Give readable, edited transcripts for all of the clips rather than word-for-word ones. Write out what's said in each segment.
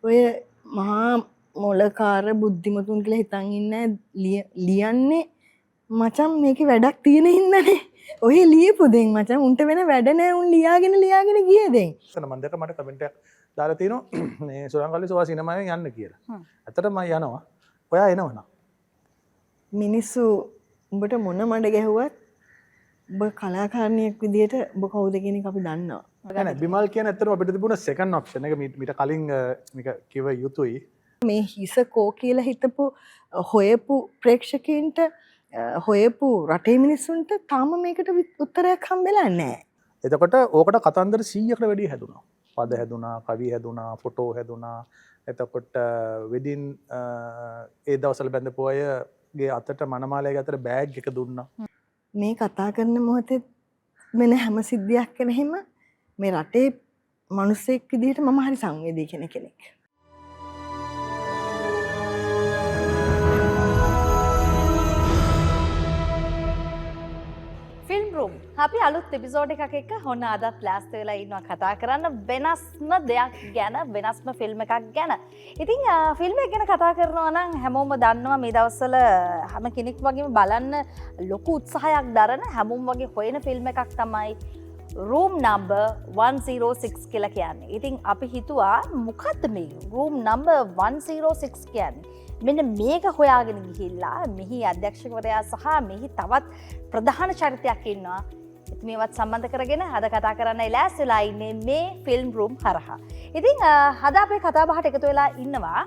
ඔය මහා මොලකාර බුද්ධිමතුන් කියලා හිතන් ඉන්න ලියන්නේ මචං මේකේ වැඩක් තියෙන හින්දානේ. ඔය ලියපු දෙන් මචං උන්ට වෙන වැඩ නෑ උන් ලියාගෙන ගියේ දැන්. මම දැක්ක මට කමෙන්ට් එකක් දාලා තිනවා මේ සුරංගල්ලි සෝවා සිනමාවෙන් යන්න කියලා. ඇත්තටම මම යනවා. ඔයා එනවනම්. මිනිස්සු උඹට මොන මඩ ගැහුවත් ඔබ කලාකාරණියක් විදියට ඔබ කවුද කියන එක අපි දන්නවා. නෑ බිමල් කියන්නේ ඇත්තටම අපිට තිබුණ සෙකන්ඩ් ඔප්ෂන් එක මීට කලින් මේක කිව යුතුයි. මේ හිස කෝ කියලා හිතපු හොයපු ප්‍රේක්ෂකයින්ට හොයපු රටේ මිනිස්සුන්ට තාම මේකට උත්තරයක් හම්බෙලා නැහැ. එතකොට ඕකට කතන්දර 100කට වැඩිය හැදුනා. පද හැදුනා, කවි හැදුනා, ෆොටෝ හැදුනා. එතකොට වෙඩින් ඒ දවස්වල බැඳපු අයගේ අතට මනමාලයේ අතට බෑග් එක දුන්නා. මේ කතා කරන මොහොතේ වෙන හැම සිද්ධියක් කෙනෙහිම මේ රටේ මිනිස්සෙක් විදිහට මම හරි සංවේදී කෙනෙක්. ෆිල්ම් රූම් අපි අලුත් එපිසෝඩ් එකක් එක්ක හොන්න අදත් ලෑස්ති වෙලා ඉන්නවා කතා කරන්න වෙනස්ම දෙයක් ගැන වෙනස්ම ෆිල්ම් එකක් ගැන. ඉතින් ෆිල්ම් එක ගැන කතා කරනවා නම් හැමෝම දන්නවා මේ දවස්වල හැම කෙනෙක් වගේම බලන්න ලොකු උත්සාහයක් දරන හැමෝම වගේ හොයන ෆිල්ම් එකක් තමයි රූම් නම්බර් 106 කියලා කියන්නේ. ඉතින් අපි හිතුවා මොකද්ද මේ රූම් නම්බර් 106 කියන්නේ? මෙන්න මේක හොයාගෙන ගිහිල්ලා මෙහි අධ්‍යක්ෂකවරයා සහ මෙහි තවත් ප්‍රධාන චරිතයක් ඉන්නවා. මේවත් සම්බන්ධ කරගෙන අද කතා කරන්න ලෑස්ති වෙලා ඉන්නේ මේ ෆිල්ම් රූම් හරහා. ඉතින් අද අපේ කතා බහට එකතු වෙලා ඉන්නවා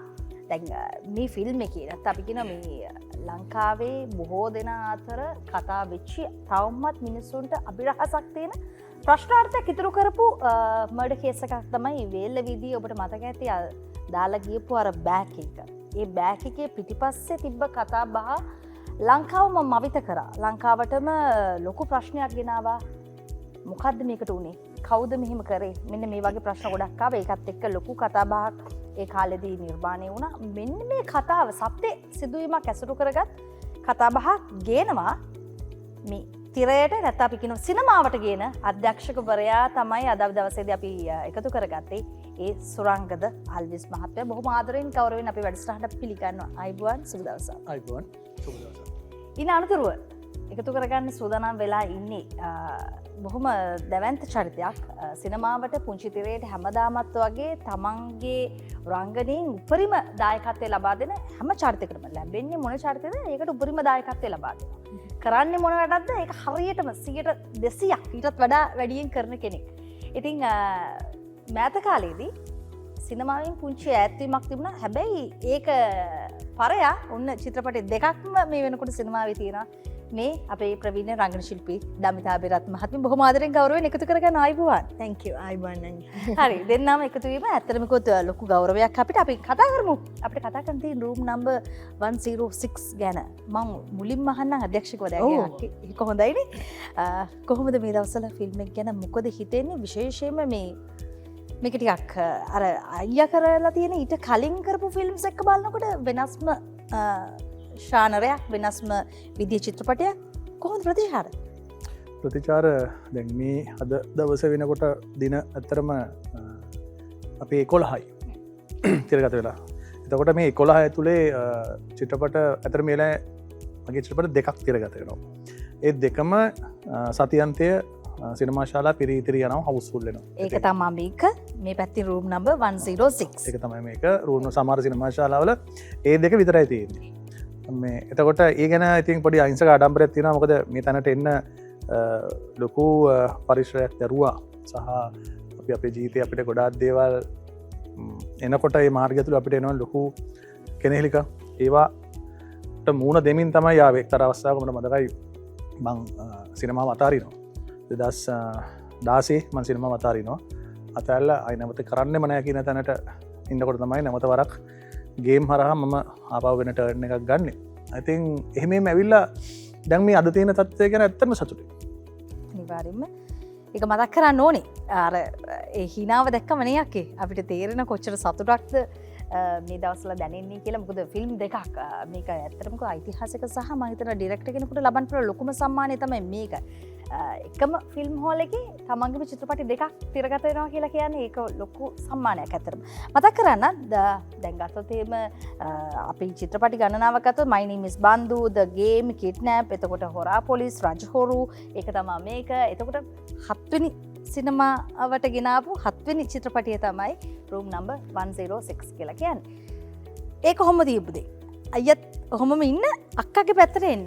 දැන් මේ ෆිල්ම් එකේ නැත්නම් අපි කියන මේ ලංකාවේ බොහෝ දෙනා අතර කතා වෙච්ච තවමත් මිනිස්සුන්ට අභිරහසක් තියෙන ප්‍රශ්නාර්ථයක් ඉතුරු කරපු මර්ඩර් කේස් එකක් තමයි වේල්ල වීදියේ ඔබට මතක ඇති දාලා ගියපු අර බෑග් එක. ඒ බෑග් එකේ පිටිපස්සේ තිබ්බ කතා බහ ලංකාවම මවිත කරා. ලංකාවටම ලොකු ප්‍රශ්නයක් ගෙනාවා. මොකද්ද මේකට උනේ? කවුද මෙහෙම කරේ? මෙන්න මේ වගේ ප්‍රශ්න ගොඩක් ආවා. ඒකත් එක්ක ලොකු කතා බහක් ඒ කාලෙදී නිර්මාණය වුණා. මෙන්න මේ කතාව සත්‍ය සිදුවීමක් ඇසුරු කරගත් කතා බහක් ගේනවා මේ තිරයට නැත්නම් අපි කියන සිනමාවට ගේන අධ්‍යක්ෂකවරයා තමයි අද දවසේදී අපි එකතු කරගත්තේ. ඒ සුරංගද අල්විස් මහත්මයා බොහොම ආදරෙන් ගෞරවයෙන් අපි වැඩසටහනට පිළිගන්නවා. අයිබෝන් සුබ දවසක්. අයිබෝන් සුබ දවසක්. ඉන අනතුරුව එකතු කරගන්න සූදානම් වෙලා ඉන්නේ බොහොම දැවැන්ත චරිතයක් සිනමාවට පුංචි තිරයට හැමදාමත් වගේ තමන්ගේ රංගනයෙන් උපරිම දායකත්වය ලබා දෙන හැම චරිතයකටම ලැබෙන්නේ මොන චරිතයද? ඒකට උපරිම දායකත්වය ලබා දෙනවා. කරන්නේ මොන වැඩක්ද? ඒක හරියටම 100%ක් ඊටත් වඩා වැඩියෙන් කරන කෙනෙක්. ඉතින් මෑත කාලේදී සිනමාවෙන් පුංචි ඈත්වීමක් තිබුණා. හැබැයි ඒක පරයා ඔන්න චිත්‍රපට දෙකක්ම මේ වෙනකොට සිනමාවේ තියෙනවා. මේ අපේ ප්‍රවීණ රංගන ශිල්පී දමිතා බෙරත් මහත්මිය බොහොම ආදරෙන් ගෞරවයෙන් එකතු කරගන්න ආයිබුවන්. thank you ආයිබුවන් නංගි. හරි දෙන්නම එකතු වීම ඇත්තටම කොත් ලොකු ගෞරවයක් අපිට. අපි කතා කරමු. අපිට කතා කරන්න තියෙන රූම් නම්බර් 106 ගැන. මම මුලින්ම අහන්නම් අධ්‍යක්ෂකවරයාගෙන්. ඒක හොඳයිනේ. කොහොමද මේ දවස්වල ෆිල්ම් එක ගැන මොකද හිතෙන්නේ? විශේෂයෙන්ම මේක ටිකක් අර අයියා කරලා තියෙන ඊට කලින් කරපු ෆිල්ම්ස් එක්ක බලනකොට වෙනස්ම ශානරයක් වෙනස්ම විදිය චිත්‍රපටයක්. කොහොමද ප්‍රතිචාර? ප්‍රතිචාර දැන් මේ අද දවස වෙනකොට දින ඇත්තරම අපේ 11යි තිරගත වෙලා. එතකොට මේ 11 ඇතුලේ චිත්‍රපට අතර මේලා මගේ චිත්‍රපට දෙකක් තිරගත වෙනවා. ඒ දෙකම සතියන්තය සිනමා ශාලා පිරිතිරි යනවා හවුස්ෆුල් වෙනවා. ඒක තමයි මේක මේ පැත්තේ රූම් නම්බර් 106. ඒක තමයි මේක රූම් සමහර සිනමා ශාලාවල ඒ දෙක විතරයි තියෙන්නේ. මේ එතකොට ඒ ගැන ඉතින් පොඩි අහිංසක ආඩම්බරයක් තියෙනවා. මොකද මේ තැනට එන්න ලොකු පරිශ්‍රයක් දරුවා සහ අපි අපේ ජීවිතේ අපිට ගොඩාක් දේවල් එනකොට ඒ මාර්ගය තුල අපිට එනවා ලොකු කෙනෙහිලික. ඒවාට මූණ දෙමින් තමයි ආවේ. එක්තරා අවස්ථාවක මට මතකයි මං සිනමාව අතාරිනවා. 2016 මං සිනමාව අතාරිනවා. අතැල්ලා අය නැවත කරන්නෙම නැහැ කියන තැනට ඉන්නකොට තමයි නැවත වරක් ගේම් හරහා මම ආපහු වෙන ටර්න් එකක් ගන්නෙ. I think එහෙමම ඇවිල්ලා දැන් මේ අද තියෙන තත්ත්වය ගැන ඇත්තටම සතුටුයි. අනිවාර්යෙන්ම ඒක මතක් කරන්න ඕනේ. අර ඒ හිනාව දැක්කම නේ යකේ අපිට තේරෙන කොච්චර සතුටක්ද මේ දවස්වල දැනෙන්නේ කියලා. මොකද ෆිල්ම් දෙකක් මේක ඇත්තටම ඓතිහාසික සහ මම හිතනවා ඩිරෙක්ටර් කෙනෙකුට ලබන්න පුළුවන් ලොකුම සම්මානය තමයි මේක. එකම ෆිල්ම් හෝල් එකේ තමන්ගේම චිත්‍රපටි දෙකක් තිරගත වෙනවා කියලා කියන්නේ ඒක ලොකු සම්මානයක් ඇත්තටම. මතක් කරන්න දැන් ගත්තොත් එහෙම අපි චිත්‍රපටි ගණනාවක් ගත්තොත් My Name is Bandu, The Game, Kidnap, එතකොට හොරා පොලිස්, රජහොරු, ඒක තමයි මේක. එතකොට 7 වෙනි සිනමාවට ගෙනාපු 7 වෙනි චිත්‍රපටිය තමයි Room Number 106 කියලා කියන්නේ. ඒක කොහොමද තිබුදේ? අයියත් කොහොමම ඉන්න අක්කගේ පැත්තට එන්න.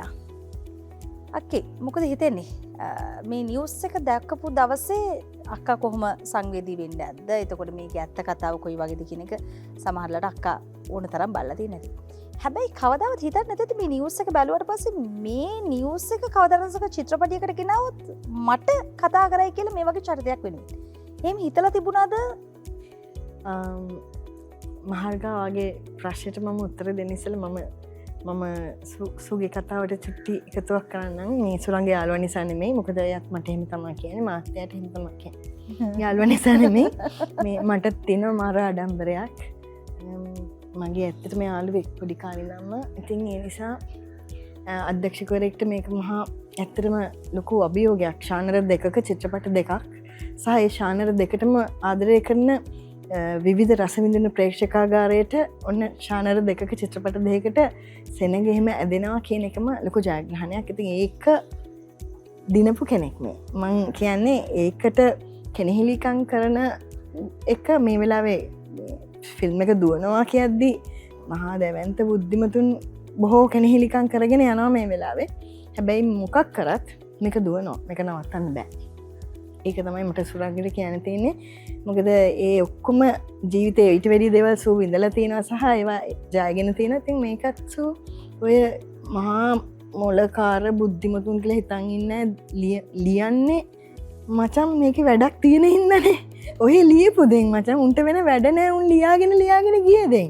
අක්කේ මොකද හිතෙන්නේ? මේ නිවුස් එක දැක්කපු දවසේ අක්කා කොහොම සංවේදී වෙන්නේ නැද්ද? එතකොට මේකේ ඇත්ත කතාව කොයි වගේද කියන එක සමහරවිට අක්කා ඕන තරම් බලලා තියෙන්නේ නැති. හැබැයි කවදාවත් හිතන්නේ නැතද මේ නිවුස් එක බැලුවට පස්සේ මේ නිවුස් එක කවදාවත් චිත්‍රපටයකට ගෙනාවොත් මට කතා කරයි කියලා මේ වගේ චරිතයක් වෙනුවෙන්. එහෙම හිතලා තිබුණාද? මහර්ගා වගේ ප්‍රශ්නයට මම උත්තර දෙන්න ඉස්සෙල්ලා මම සුගේ කතාවට චුට්ටි එකතුවක් කරන්නම්. මේ සුරංගේ යාළුවා නිසා නෙමෙයි. මොකද එයාත් මට එහෙම තමයි කියන්නේ. මාත්‍යාට එහෙම තමයි කියන්නේ. යාළුවා නිසා නෙමෙයි. මේ මට තියෙන මාර ආඩම්බරයක්. මගේ ඇත්තටම යාළුවෙක් පොඩි කාලේ ඉඳන්ම. ඉතින් ඒ නිසා අධ්‍යක්ෂකවරයෙක්ට මේක මහා ඇත්තටම ලොකු අභියෝගයක්. ශානර දෙකක චිත්‍රපට දෙකක් සහ ඒ ශානර දෙකටම ආදරය කරන විවිධ රසවිඳින ප්‍රේක්ෂකාගාරයට ඔන්න ශානර දෙකක චිත්‍රපට දෙකකට සෙනග එහෙම ඇදෙනවා කියන එකම ලොකු ජයග්‍රහණයක්. ඉතින් ඒක දිනපු කෙනෙක් මේ. මං කියන්නේ ඒකට කෙනෙහිලිකම් කරන එක මේ වෙලාවේ ෆිල්ම් එක දුවනවා කියද්දි මහා දැවැන්ත බුද්ධිමතුන් බොහෝ කෙනෙහිලිකම් කරගෙන යනවා මේ වෙලාවේ. හැබැයි මොකක් කරත් මේක දුවනවා. මේක නවත්තන්න බෑ. ඒක තමයි මට සුරංගට කියන්න තියෙන්නේ. මොකද ඒ ඔක්කොම ජීවිතේ ඊට වැඩි දේවල් සූ විඳලා තියෙනවා සහ ඒවා ජයගෙන තියෙනවා. ඉතින් මේකත් සූ ඔය මහා මොලකාර බුද්ධිමතුන් කියලා හිතන් ඉන්න ලියන්නේ මචං මේකේ වැඩක් තියෙන හින්දානේ. ඔය ලියපු දෙන් මචං උන්ට වෙන වැඩ නැහැ. උන් ලියාගෙන ගියේ දෙන්.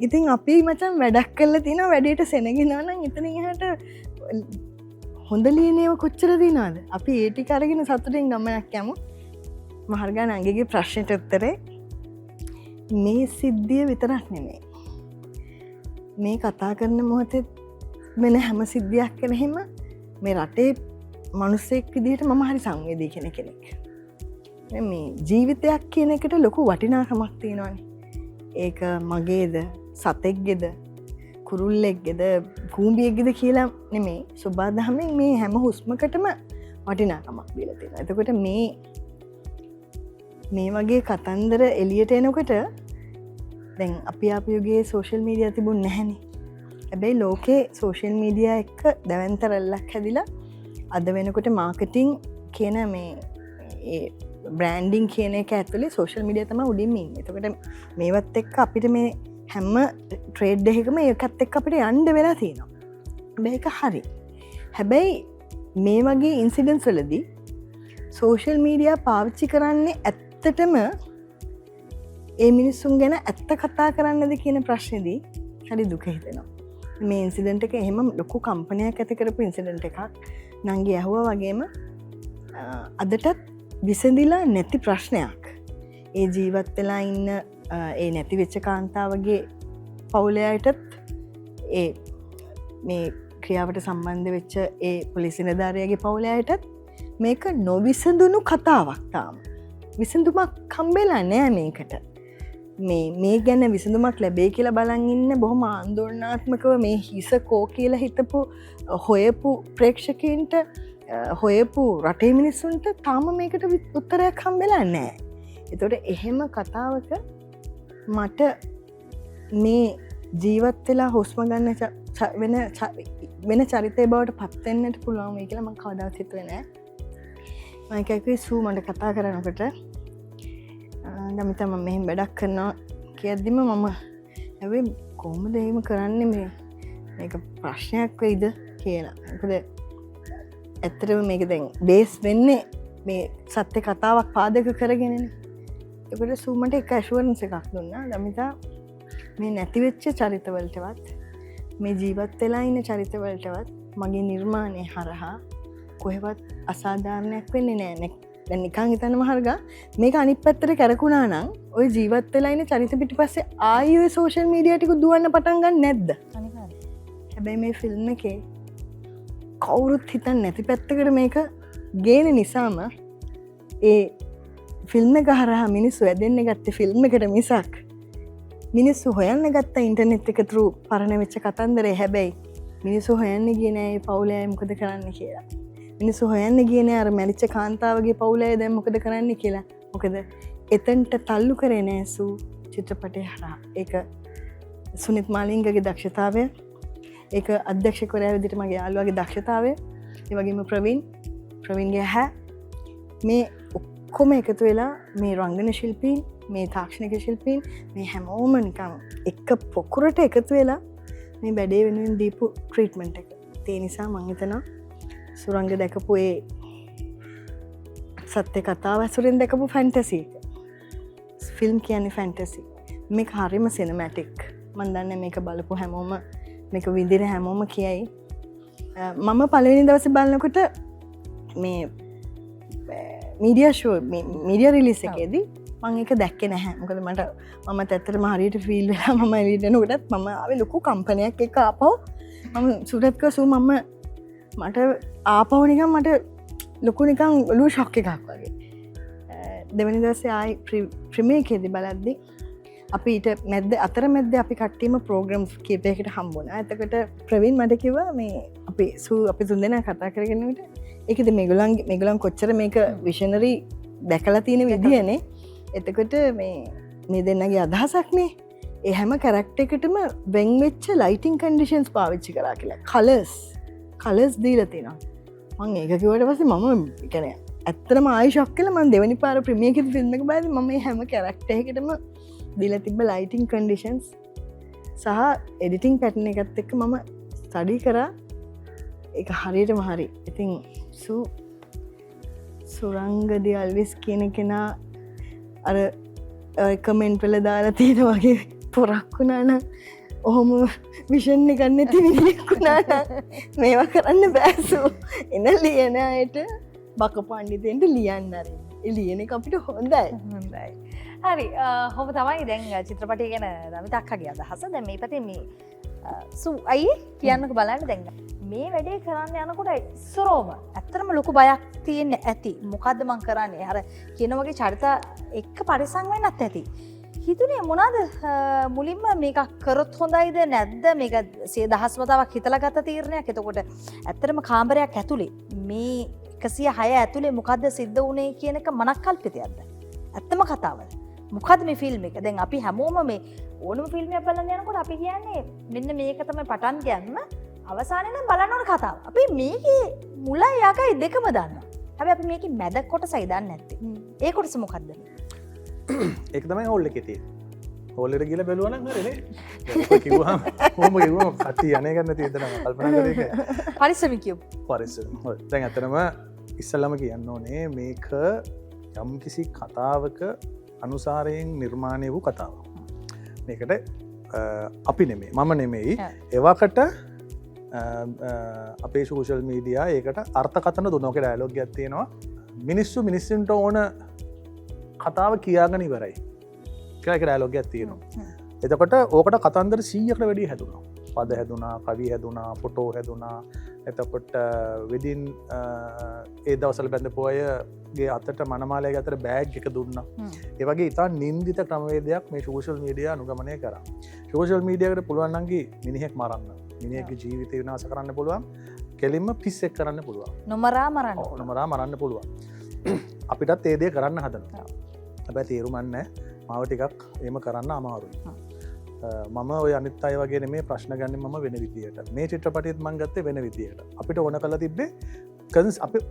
ඉතින් අපි මචං වැඩක් කරලා තිනවා වැඩේට සෙනගෙනවා නම් එතනින් එහාට හොඳ ලියනේව කොච්චර දිනවද? අපි ඒ ටික අරගෙන සතුටින් ගමනක් යමු. මහර්ගා නංගිගේ ප්‍රශ්නෙට උත්තරේ මේ සිද්ධිය විතරක් නෙමෙයි. මේ කතා කරන මොහොතේ වෙන හැම සිද්ධියක් කෙනෙහිම මේ රටේ මිනිස්සෙක් විදිහට මම හරි සංවේදී කෙනෙක්. මේ ජීවිතයක් කියන එකට ලොකු වටිනාකමක් තියෙනවානේ. ඒක මගේද, සතෙක්ගේද, කුරුල්ලෙක්ගේද, කූඹියෙක්ගේද කියලා නෙමෙයි. සුබාදහමෙන් මේ හැම හුස්මකටම වටිනාකමක් දීලා තියෙනවා. එතකොට මේ වගේ කතන්දර එළියට එනකොට දැන් අපි යුගයේ සෝෂල් මීඩියා තිබුණ නැහැනේ. හැබැයි ලෝකේ සෝෂල් මීඩියා එක්ක දැවැන්ත රැල්ලක් හැදිලා අද වෙනකොට මාකටිං කියන මේ බ්‍රෑන්ඩිං කියන එක ඇතුලේ සෝෂල් මීඩියා තමයි උඩින්ම ඉන්නේ. එතකොට මේවත් එක්ක අපිට මේ හැම ට්‍රේඩ් එකකම ඒකත් එක්ක අපිට යන්න වෙලා තියෙනවා. මේක හරි. හැබැයි මේ වගේ ඉන්සිඩන්ට්ස් වලදී සෝෂල් මීඩියා පාවිච්චි කරන්නේ ඇත්තටම ඒ මිනිස්සුන් ගැන ඇත්ත කතා කරන්නද කියන ප්‍රශ්නේදී හරි දුක හිතෙනවා. මේ ඉන්සිඩන්ට් එක එහෙම ලොකු කම්පනයක් ඇති කරපු ඉන්සිඩන්ට් එකක්. නංගි ඇහුවා වගේම අදටත් විසඳිලා නැති ප්‍රශ්නයක්. ඒ ජීවත් වෙලා ඉන්න ඒ නැති වෙච්ච කාන්තාවගේ පවුලයටත් ඒ මේ ක්‍රියාවට සම්බන්ධ වෙච්ච ඒ පොලිසි නිලධාරියාගේ පවුලයටත් මේක නොවිසඳුණු කතාවක් තාම. විසඳුමක් හම්බෙලා නෑ මේකට. මේ ගැන විසඳුමක් ලැබේ කියලා බලන් ඉන්න බොහොම ආందోලනාත්මකව මේ හිස කෝ කියලා හිතපු හොයපු ප්‍රේක්ෂකයන්ට හොයපු රටේ මිනිස්සුන්ට තාම මේකට උත්තරයක් හම්බෙලා නෑ. එතකොට එහෙම කතාවක මට මේ ජීවත් වෙලා හුස්ම ගන්න වෙන චරිතය බවට පත් වෙන්නට පුළුවන් වෙයි කියලා මම කවදාවත් හිතුවේ නෑ. මම කිව්වේ සූ මට කතා කරනකොට දමිතා මම මෙහෙම වැඩක් කරනවා කියද්දිම මම හැබැයි කොහොමද එහෙම කරන්නේ මේක ප්‍රශ්නයක් වෙයිද කියලා. මොකද ඇත්තටම මේක දැන් බේස් වෙන්නේ මේ සත්‍ය කතාවක් පාදක කරගෙනනේ. ඒකට සූ මට එක ඇෂුවරන්ස් එකක් දුන්නා. දමිතා මේ නැතිවෙච්ච චරිතවලටවත් මේ ජීවත් වෙලා ඉන්න චරිතවලටවත් මගේ නිර්මාණය හරහා කොහෙවත් අසාධාරණයක් වෙන්නේ නෑ. දැන් නිකන් හිතන්න මහර්ගා මේක අනිත් පැත්තට කැරකුණා නම් ඔය ජීවත් වෙලා ඉන්න චරිත පිටිපස්සේ ආයෙ ඔය සෝෂල් මීඩියා ටික දුවන්න පටන් ගන්න නැද්ද? හැබැයි මේ ෆිල්ම් එකේ කවුරුත් හිතන්නේ නැති පැත්තකට මේක ගේන නිසාම ඒ ෆිල්ම් එක හරහා මිනිස්සු ඇදෙන්න ගත්තේ ෆිල්ම් එකට මිසක් මිනිස්සු හොයන්න ගත්ත ඉන්ටර්නෙට් එක through පරණ වෙච්ච කතන්දරේ. හැබැයි මිනිස්සු හොයන්න ගියේ නෑ මේ පවුලේ අය මොකද කරන්න කියලා. මිනිස්සු හොයන්න ගියේ නෑ අර මැරිච්ච කාන්තාවගේ පවුලේ අය දැන් මොකද කරන්න කියලා. මොකද එතනට තල්ලු කරේ නෑ සූ චිත්‍රපටය හරහා. ඒක සුනිත් මාලිංගගේ දක්ෂතාවය, ඒක අධ්‍යක්ෂකවරයා විදිහට මගේ යාළුවාගේ දක්ෂතාවය, ඒ වගේම ප්‍රවීන්ගේ හැ, මේ ඔක්කොම එකතු වෙලා මේ රංගන ශිල්පීන්, මේ තාක්ෂණික ශිල්පීන්, මේ හැමෝම නිකන් එක පොකුරට එකතු වෙලා මේ බැඩේ වෙනුවෙන් දීපු ට්‍රීට්මන්ට් එක. ඒ නිසා මං හිතනවා සුරංග දැකපු ඒ සත්‍ය කතාව ඇසුරෙන් දැකපු ෆැන්ටසි එක. ෆිල්ම් කියන්නේ ෆැන්ටසි. මේක හරිම සිනමැටික්. මන් දන්නේ මේක බලපු හැමෝම මේක විඳින හැමෝම කියයි. මම පළවෙනි දවසේ බලනකොට මේ මීඩියා රිලිස් එකේදී මං එක දැක්කේ නැහැ. මොකද මට මම ඇත්තටම හරියට ෆීල් වෙලා මම එළියට එනකොටත් මම ආවේ ලොකු කම්පනයක් එක්ක ආපහු මම සුරත් කසු මට ආපහු නිකන් මට ලොකු නිකන් ඔළුව ෂොක් එකක් වගේ. දෙවෙනි දවසේ ආයි ප්‍රීමියර් එකේදී බලද්දි අපි ඊට අතර මැද්දේ අපි කට්ටියම ප්‍රෝග්‍රෑම් කීපයකට හම්බුණා. එතකොට ප්‍රවීන් මට කිව්වා මේ අපි තුන්දෙනා කතා කරගෙන ඉන්නකොට ඒකද මේගොල්ලන් කොච්චර මේක විෂනරි දැකලා තියෙන විදියනේ. එතකොට මේ දෙන්නගේ අදහසක්නේ ඒ හැම කැරක්ටර් එකටම වෙන් වෙච්ච ලයිටිං කන්ඩිෂන්ස් පාවිච්චි කරා කියලා. කලර්ස් දීලා තියෙනවා. මම ඒක කිව්වට පස්සේ මම කියන්නේ ඇත්තටම ආයි ෂොක් වෙලා මම දෙවෙනි පාර ප්‍රීමියර් එකේ ෆිල්ම් එක බලද්දි මම මේ හැම කැරක්ටර් එකකටම දීලා තිබ්බ ලයිටිං කන්ඩිෂන්ස් සහ එඩිටිං පැටර්න් එකත් එක්ක මම ස්ටඩි කරා. ඒක හරියටම හරි. ඉතින් සුරංගදී අල්විස් කියන කෙනා අර කමෙන්ට් වල දාලා තියෙන වගේ පොරක් වුණා නම් ඔහොම විෂන් එකක් නැති විදියක් වුණා නම් මේවා කරන්න බෑ සෝ. එන ලියන අයට බක පණ්ඩිතෙන්ට ලියන්න අරින්න. ඒ ලියන එක අපිට හොඳයි. හරි හොම තමයි දැන් චිත්‍රපටය ගැන දමිතක්කගේ අදහස. දැන් මේ පැත්තේ මේ අයි කියන්නක බලන්න දැන් මේ වැඩේ කරන්න යනකොට ඉස්සරෝම ඇත්තටම ලොකු බයක් තියෙන්න ඇති. මොකද්ද මං කරන්නේ? අර කියන වගේ චරිත එක්ක පරිසම් වෙන්නත් ඇති. හිතුනේ මොනවාද මුලින්ම මේක කරොත් හොඳයිද නැද්ද? මේක 100,000 වතාවක් හිතලා ගත්ත තීරණයක්. එතකොට ඇත්තටම කාමරයක් ඇතුලේ මේ 106 ඇතුලේ මොකද්ද සිද්ධ වුනේ කියන එක මනක්කල්පිතයක්ද? ඇත්තම කතාවද? මොකද මේ ෆිල්ම් එක දැන් අපි හැමෝම මේ ඕනම ෆිල්ම් එකක් බලන්න යනකොට අපි කියන්නේ මෙන්න මේක තමයි පටන් ගන්න අවසානයේ නම් බලන්න ඕන කතාව. අපි මේකේ මුලයි යකයි දෙකම දන්නවා. හැබැයි අපි මේකේ මැද කොටසයි දන්නේ නැත්තේ. ඒ කොටස මොකද්ද? ඒක තමයි හෝල් එකේ තියෙන්නේ. හෝල් එකට ගිහලා බැලුවා නම් හරිනේ. ඔය කිව්වම කොහොම කිව්වම කටි යන්නේ ගන්න තියෙනවා කල්පනා කරේ ඒක. පරිස්සමින් කියමු. පරිස්සම. හොඳයි. දැන් අතනම ඉස්සල්ලාම කියන්න ඕනේ මේක යම්කිසි කතාවක අනුසාරයෙන් නිර්මාණය වූ කතාව. මේකට අපි නෙමේ මම නෙමෙයි එවාකට අපේ සෝෂල් මීඩියා ඒකට අර්ථකතන දුන්නෝක ඩයලොග් එකක් තියෙනවා. මිනිස්සුන්ට ඕන කතාව කියාගෙන ඉවරයි කියලා ඒක ඩයලොග් එකක් තියෙනවා. එතකොට ඕකට කතන්දර 100කට වැඩි හැදුණා. පද හැදුනා, කවි හැදුනා, ෆොටෝ හැදුනා. එතකොට වෙදින් ඒ දවසල බැඳපු අයගේ අතට මනමාලය අතර බෑග් එක දුන්නා. ඒ වගේ ඉතා නින්දිත ක්‍රමවේදයක් මේ සෝෂල් මීඩියා අනුගමනය කරා. සෝෂල් මීඩියාකට පුළුවන් නම් මිනිහෙක් මරන්න, මිනිහෙක්ගේ ජීවිතය විනාශ කරන්න පුළුවන්, කෙලින්ම පිස්සෙක් කරන්න පුළුවන්. නොමරා මරන්න පුළුවන්. අපිටත් ඒ දේ කරන්න හදනවා. හැබැයි තේරුම් නැහැ මාව ටිකක් එහෙම කරන්න අමාරුයි. මම ඔය අනිත් අය වගේ නෙමේ ප්‍රශ්න ගන්නේ මම වෙන විදියට. මේ චිත්‍රපටියත් මම ගත්තේ වෙන විදියට. අපිට ඕන කරලා තිබ්බේ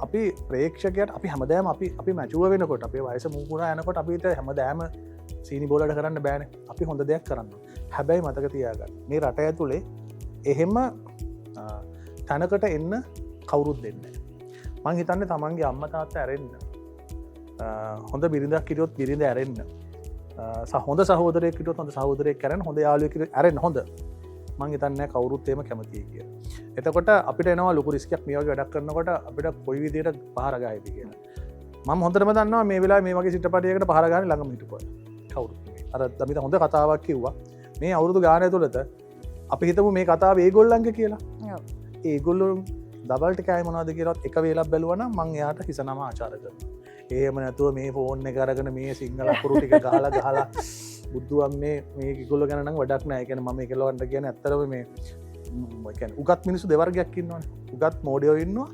අපි ප්‍රේක්ෂකයට අපි හැමදාම අපි මැචුව වෙනකොට අපේ වයස මුහුණා යනකොට අපිට හැමදාම සීනි බෝලට කරන්න බෑනේ. අපි හොඳ දෙයක් කරන්න. හැබැයි මතක තියාගන්න මේ රට ඇතුලේ එහෙම තැනකට එන්න කවුරුත් දෙන්නේ නැහැ. මං හිතන්නේ තමන්ගේ අම්මා තාත්තා ඇරෙන්න හොඳ බිරිඳක් හිටියොත් බිරිඳ ඇරෙන්න හොඳ සහෝදරයෙක් හිටියොත් හොඳ සහෝදරයෙක් කරන්න හොඳ යාළුවෙක් ඇරෙන්න හොඳ මං හිතන්නේ කවුරුත් එහෙම කැමතියි කියලා. එතකොට අපිට එනවා ලොකු රිස්කයක් මේ වගේ වැඩක් කරනකොට අපිට කොයි විදියට පහර ගහයිද කියලා. මම හොඳටම දන්නවා මේ වෙලාවේ මේ වගේ චිත්‍රපටයකට පහර ගන්න ළඟම හිටපුවා. කවුරුත් නෙමෙයි. අර දමිත හොඳ කතාවක් කිව්වා. මේ අවුරුදු ගාන ඇතුළත අපි හිතමු මේ කතාව ඒගොල්ලන්ගේ කියලා. ඔව්. ඒගොල්ලෝ ඩබල් ටිකයි මොනවද කියලාත් එක වේලක් බැලුවා නම් මං එයාට හිස නම ආචාර කරනවා. එහෙම නැතුව මේ ෆෝන් එක අරගෙන මේ සිංහල අකුරු ටික ගහලා බුද්ධුවන් මේ කිගොල්ලෝ ගැන නම් වැඩක් නැහැ. ඒ කියන්නේ මම ඒකලවන්ට කියන්නේ ඇත්තටම මේ කියන්නේ උගත් මිනිස්සු දෙවර්ගයක් ඉන්නවනේ. උගත් මෝඩයෝ ඉන්නවා,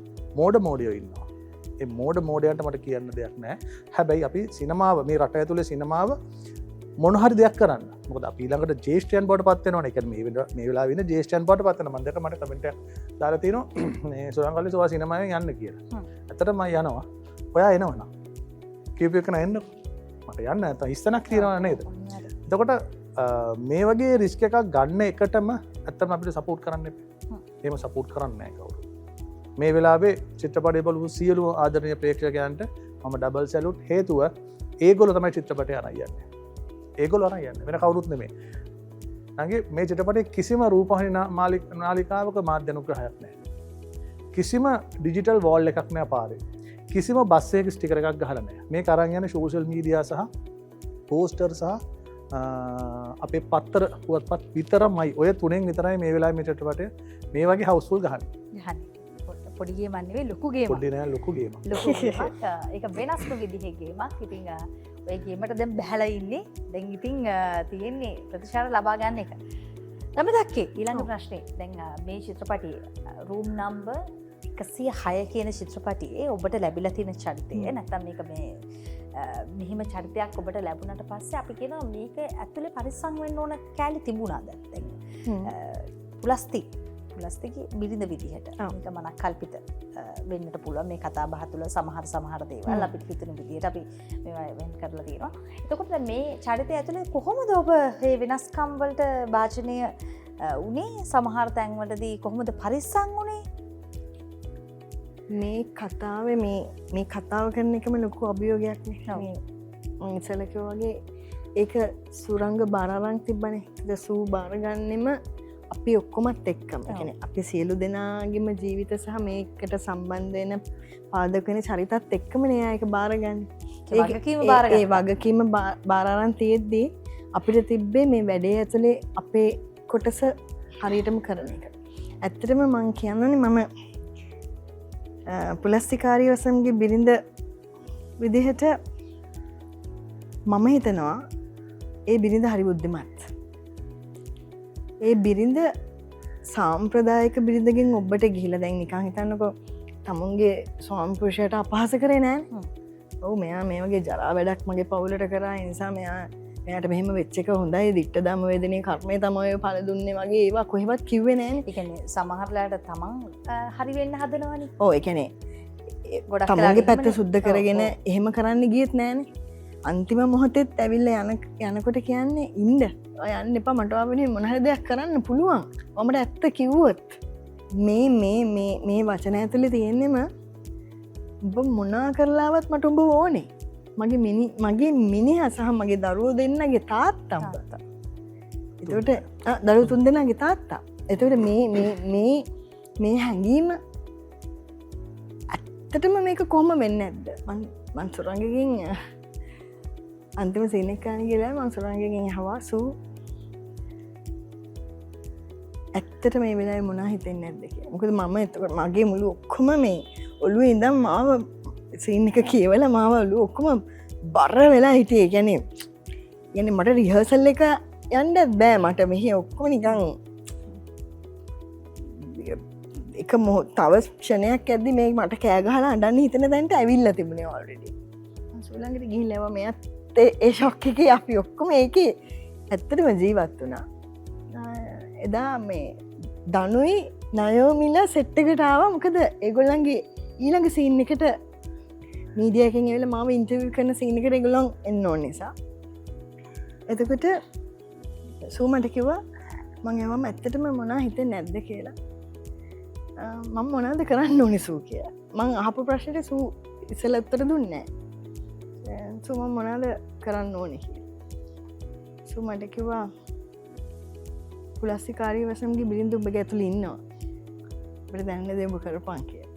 මෝඩයෝ ඉන්නවා. ඒ මෝඩයන්ට මට කියන්න දෙයක් නැහැ. හැබැයි අපි සිනමාව මේ රට ඇතුලේ සිනමාව මොන හරි දෙයක් කරන්න. මොකද අපි ඊළඟට ජ්‍යෙෂ්ඨයන් බවට පත් වෙනවනේ. ඒ කියන්නේ මේ වෙලාවේ ඉන්න ජ්‍යෙෂ්ඨයන් බවට පත් වෙනවා. මම දැක්ක මට කමෙන්ට් එකක් දාලා තිනවා මේ සුරංගලේ සෝවා සිනමාවෙන් යන්න කියලා. ඇත්තටම මම යනවා. ඔයා එනවනම් කීප එක නෑ එන්නකො. මට යන්න නැත්නම් ඉස්සනක් තියනවා නේද? එතකොට මේ වගේ රිස්ක් එකක් ගන්න එකටම ඇත්තම අපිට සපෝට් කරන්න එපා. එහෙම සපෝට් කරන්නේ නැහැ කවුරු. මේ වෙලාවේ චිත්‍රපටය බලපු සියලු ආදරණීය ප්‍රේක්ෂකයන්ට මම ඩබල් සැලුට්. හේතුව ඒගොල්ලෝ තමයි චිත්‍රපටය අරන් යන්නේ. ඒගොල්ලෝ අරන් යන්නේ වෙන කවුරුත් නෙමෙයි. නැගේ මේ චිත්‍රපටයේ කිසිම රූපවාහිනී නාලිකාවක මාධ්‍ය අනුග්‍රහයක් නැහැ. කිසිම ඩිජිටල් වෝල් එකක් නැහැ පාරේ. කිසිම බස් එකක ස්ටිකර් එකක් ගහලා නැහැ. මේක අරන් යන්නේ සෝෂල් මීඩියා සහ පෝස්ටර් සහ අපේ පත්තර පුවත්පත් විතරමයි. ඔය තුනෙන් විතරයි මේ වෙලාවේ මේ චිත්‍රපටය මේ වගේ හවුස්ෆුල් ගහන්නේ. පොඩි ගේමක් නෙවෙයි ලොකු ගේමක්. පොඩි නෑ ලොකු ගේමක්. ලොකු ගේමක්. ඒක වෙනස්ම විදිහේ ගේමක්. ඉතින් ඔය ගේමට දැන් බහැලා ඉන්නේ. දැන් ඉතින් තියෙන්නේ ප්‍රතිශාර ලබා ගන්න එක. රමිතක්කේ ඊළඟ ප්‍රශ්නේ. දැන් මේ චිත්‍රපටයේ රූම් නම්බර් 106 කියන චිත්‍රපටයේ ඔබට ලැබිලා තියෙන චරිතය නැත්නම් මේක මේ මෙහිම චරිතයක් ඔබට ලැබුණට පස්සේ අපි කියනවා මේක ඇතුලේ පරිස්සම් වෙන්න ඕන කැලි තිබුණාද? දැන් පුලස්තිගේ බිරිඳ විදිහට මේක මනක් කල්පිත වෙන්නට පුළුවන් මේ කතා බහ තුළ සමහර දේවල් අපිට හිතෙන විදිහට අපි මේවා වෙන් කරලා තියෙනවා. එතකොට දැන් මේ චරිතය ඇතුලේ කොහොමද ඔබ මේ වෙනස්කම් වලට වාචනය උනේ? සමහර තැන්වලදී කොහොමද පරිස්සම් උනේ? මේ කතාවේ මේ කතාව කරන එකම ලොකු අභියෝගයක් නේ. ඉස්සලක වගේ ඒක සුරංග බාරාරං තිබ්බනේ. ද සූ බාරගන්නෙම අපි ඔක්කොමත් එක්කම. ඒ කියන්නේ අපි සියලු දෙනාගේම ජීවිත සහ මේකට සම්බන්ධ වෙන පාදක වෙන චරිතත් එක්කමනේ ඒක බාරගන්නේ. ඒ වගකීම බාරාරං තියෙද්දී අපිට තිබ්බේ මේ වැඩේ ඇතුලේ අපේ කොටස හරියටම කරන එක. ඇත්තටම මම කියන්නේ මම පුලස්තිකාරී වසම්ගේ බිරිඳ විදිහට මම හිතනවා ඒ බිරිඳ හරි බුද්ධිමත්. ඒ බිරිඳ සාම්ප්‍රදායික බිරිඳගෙන් ඔබට ගිහිලා දැන් නිකන් හිතන්නකෝ තමුන්ගේ ස්වාමිපුරුෂයට අපහාස කරේ නෑනේ. ඔව් මෙයා මේ වගේ ජරා වැඩක් මගේ පවුලට කරා. ඒ නිසා මෙයාට මෙහෙම වෙච්ච එක හොඳයි. දිට්ඨ ධම්ම වේදනේ කර්මය තමයි ඔය ඵල දුන්නේ වගේ ඒවා කොහෙවත් කිව්වේ නෑනේ. ඒ කියන්නේ සමහරලාට තමන් හරි වෙන්න හදනවනේ. ඔව් ඒ කියන්නේ ගොඩක් තමන්ගේ පැත්ත සුද්ධ කරගෙන එහෙම කරන්න ගියෙත් නෑනේ. අන්තිම මොහොතෙත් ඇවිල්ලා යනකොට කියන්නේ ඉන්න. ඔය යන්න එපා මට ආවෙන්නේ මොන හරි දෙයක් කරන්න පුළුවන්. මමට ඇත්ත කිව්වොත් මේ වචන ඇතුලේ තියෙන්නෙම ඔබ මොනා කරලාවත් මට උඹ ඕනේ. මගේ මිනිහා සහ මගේ දරුවෝ දෙන්නගේ තාත්තා. එතකොට දරුවෝ තුන් දෙනාගේ තාත්තා. එතකොට මේ හැඟීම ඇත්තටම මේක කොහොම වෙන්නේ නැද්ද? මං සුරංගගෙන් අන්තිම සීන් එක ගන්න ගිහලා මං සුරංගගෙන් අහුවා සූ ඇත්තට මේ වෙලාවේ මොනා හිතෙන්නේ නැද්ද කියලා. මොකද මම එතකොට මගේ මුළු ඔක්කොම මේ ඔළුවේ ඉඳන් මාව සීන් එක කියවලා මාව ඔළුව ඔක්කොම බර වෙලා හිටියේ. කියන්නේ මට රිහර්සල් එක යන්නත් බෑ. මට මෙහි ඔක්කොම නිකන් එක තව ක්ෂණයක් ඇද්දි මේ මට කෑ ගහලා අඬන්න හිතෙන තැනට ඇවිල්ලා තිබුණේ ඔල්රෙඩි. මම සුලංගට ගිහිල්ලා මෙයත් ඒ ෂොක් එකේ අපි ඔක්කොම ඒකේ ඇත්තටම ජීවත් වුණා. එදා මේ දනුයි නයෝමිලා සෙට් එකට ආවා. මොකද ඒගොල්ලන්ගේ ඊළඟ සීන් එකට මීඩියා එකෙන් ඇවිල්ලා මාව ඉන්ටර්විව් කරන සීන් එකට ඒගොල්ලන් එන්න ඕන නිසා. එතකොට සූ මට කිව්වා මං එවම ඇත්තටම මොනා හිතෙන්නේ නැද්ද කියලා. මම මොනවද කරන්න ඕනේ සූ කියලා. මං අහපු ප්‍රශ්නෙට සූ ඉස්සෙල්ලා උත්තර දුන්නේ නැහැ. සූ මම මොනවද කරන්න ඕනේ කියලා. සූ මට කිව්වා පුලස්තිකාරී වසම්ගේ බිරිඳ ඔබගේ ඇතුළේ ඉන්නවා. අපිට දැනන්න දේ ඔබ කරපන් කියලා.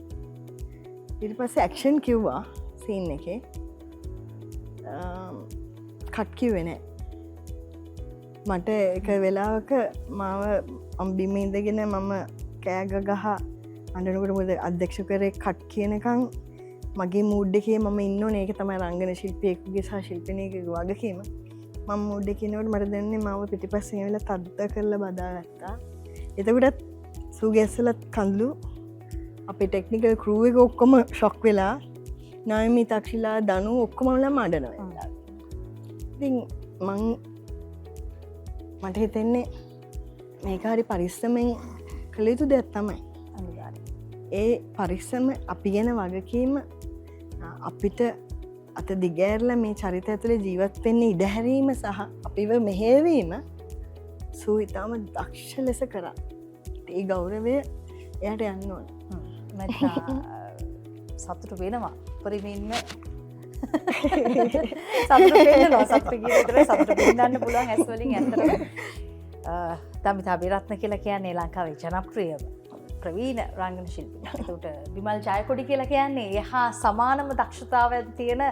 ඊට පස්සේ ඇක්ෂන් කිව්වා. සීන් එකේ කට් කිව්වේ නෑ. මට එක වෙලාවක මාව අම්බිම ඉඳගෙන මම කෑග ගහ අඩනකට මුද අධ්‍යක්ෂ කරේ කට් කියනකං මගේ මුඩ් එකේ මම ඉන්න ඒක තමයි රංගන ශිල්පයකුගේ සහ ශිල්පනයක වගකීම මම මුඩ් එකනවට මට දෙන්නේ මාව පිටිපස්සේ වෙලා තත්ත කරලා බදාගත්තා. එතකොටත් සූගැස්සලත් කඳලු අපේ ටෙක්නිකල් කරූ එක ඔක්කොම ශොක් වෙලා නායමී තක්ෂිලා දනු ඔක්කොමලා මඩනවා. ඉතින් මට හිතෙන්නේ මේකාරි පරිස්සමෙන් කළ යුතු දෙයක් තමයි. ඒ පරිස්සම අපි ගැන වගකීම අපිට අත දිගෑරල මේ චරිත ඇතුළ ජීවත් වෙන්න ඉඩහැරීම සහ අපිව මෙහෙවීම සූ ඉතාම දක්ෂ ලෙස කරා. ඒ ගෞරවය එයට යන්න ඕන. සතුට වෙනවා පරිමින්ම සතුට පෙන්නනවා. සතුට කියන විතරයි සතුට පෙන්නන්න පුළුවන් ඇස් වලින් ඇත්තටම. දමිතා බිරත්න කියලා කියන්නේ ලංකාවේ ජනප්‍රිය ප්‍රවීණ රංගන ශිල්පියෙක්. ඒකට විමල් ජයකොඩි කියලා කියන්නේ එහා සමානම දක්ෂතාවයක් තියෙන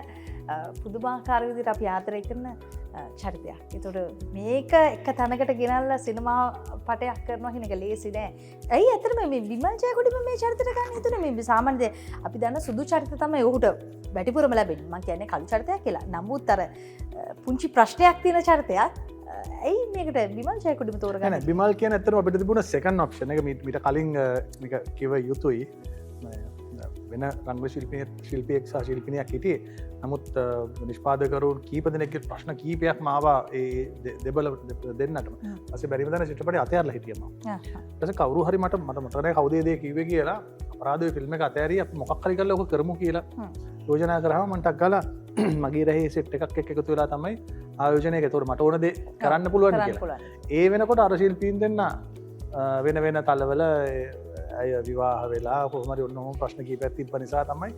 පුදුමාකාර විදිහට අපි ආදරය කරන චරිතයක්. ඒකට මේක එක තැනකට ගෙනල්ලා සිනමා පටයක් කරනවා කියන එක ලේසි නෑ. ඇයි ඇත්තටම මේ විමල් ජයකොඩිම මේ චරිතයට ගන්න හිතුනේ? මේ සාමාන්‍යයෙන් අපි දන්න සුදු චරිත තමයි ඔහුට වැඩිපුරම ලැබෙන්නේ. මම කියන්නේ කළු චරිතයක් කියලා. නමුත් අර පුංචි ප්‍රශ්නයක් තියෙන චරිතයක්. ඇයි මේකට විමල් ජයකොඩිම තෝරගන්නේ? විමල් කියන ඇත්තටම අපිට තිබුණ සෙකන්ඩ් ඔප්ෂන් එක මීට කලින් මේක කිව යුතුයි. වෙන රංග ශිල්පියෙක් සහ ශිල්පිනියක් හිටියේ. නමුත් නිෂ්පාදකරුන් කීප දෙනෙක්ගේ ප්‍රශ්න කීපයක් මාවා ඒ දෙබල දෙන්නටම. ඊපස්සේ බැරිම දන චිත්‍රපටය අතහැරලා හිටියා මම. ඊපස්සේ කවුරු හරි මට මතක නැහැ කවුද ඒ කිව්වේ කියලා අපරාධයේ ෆිල්ම් එක අතහැරිය අපි මොකක් හරි කරලා ඔක කරමු කියලා යෝජනා කරාම මම ටක් ගාලා මගේ රහේ සෙට් එකක් එක්ක එකතු වෙලා තමයි ආයෝජනයක. ඒතකොට මට ඕන දේ කරන්න පුළුවන් කියලා. ඒ වෙනකොට අර ශිල්පීන් දෙන්න වෙන වෙන තලවල ඇය විවාහ වෙලා කොහමරි ඔන්නම ප්‍රශ්න කීපයක් තිබ්බ නිසා තමයි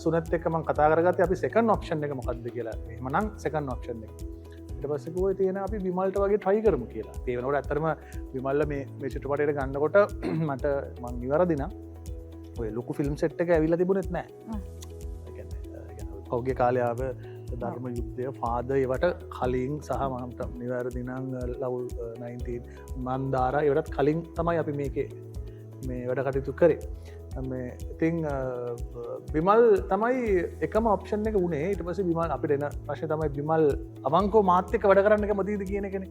සුනත් එක්ක මම කතා කරගත්තේ අපි සෙකන්ඩ් ඔප්ෂන් එක මොකක්ද කියලා. එහෙමනම් සෙකන්ඩ් ඔප්ෂන් එක. ඊට පස්සේ කිව්වා තියෙන අපි විමල්ට වගේ try කරමු කියලා. ඒ වෙනකොට ඇත්තටම විමල්ල මේ චිත්‍රපටයට ගන්නකොට මට මං ඉවරදි නම් ඔය ලොකු ෆිල්ම් සෙට් එක ඇවිල්ලා තිබුණෙත් නැහැ. ඒ කියන්නේ පෞගේ කාලේ ආව ධර්ම යුද්ධය ෆාද ඒවට කලින් සහ මට නිවැරදි නම් ලව් 19 මන්දාරා ඒවටත් කලින් තමයි අපි මේකේ මේ වැඩ කටයුතු කරේ. ඉතින් විමල් තමයි එකම ඔප්ෂන් එක වුණේ. ඊට පස්සේ විමල් අපිට එන ප්‍රශ්නේ තමයි විමල් අවංකව මාත් එක්ක වැඩ කරන්න කැමතිද කියන එකනේ.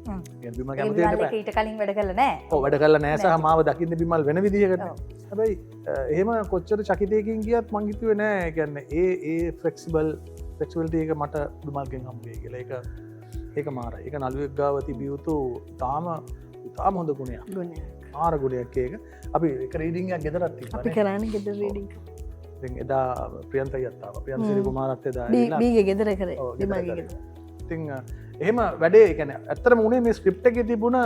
විමල් කැමති වෙන්න බෑ. ඊට කලින් වැඩ කළා නෑ. ඔව් වැඩ කළා නෑ සහ මාව දකින්න විමල් වෙන විදිහකට. හැබැයි එහෙම කොච්චර චකිතයකින් ගියත් මං හිතුවේ නෑ. ඒ කියන්නේ ඒ ෆ්ලෙක්සිබිලිටි එක මට විමල්ගෙන් හම්බ වෙයි කියලා. ඒක මාරයි. ඒක නළුවෙක් ගාව තිබිය යුතු තාම හොඳ ගුණයක්. ආර ගුණයක් ඒක. අපි එක රීඩිං එකක් ගෙදරත් තිබ්බා. අපි කරන්නේ ගෙදර රීඩිං. ඉතින් එදා ප්‍රියන්තයත් ආවා. ප්‍රියන්ත කුමාරත් එදා බීගේ ගෙදර කරේ. දිමාගේ ගෙදර. ඉතින් එහෙම වැඩේ ඒ කියන්නේ ඇත්තටම උනේ මේ ස්ක්‍රිප්ට් එකේ තිබුණ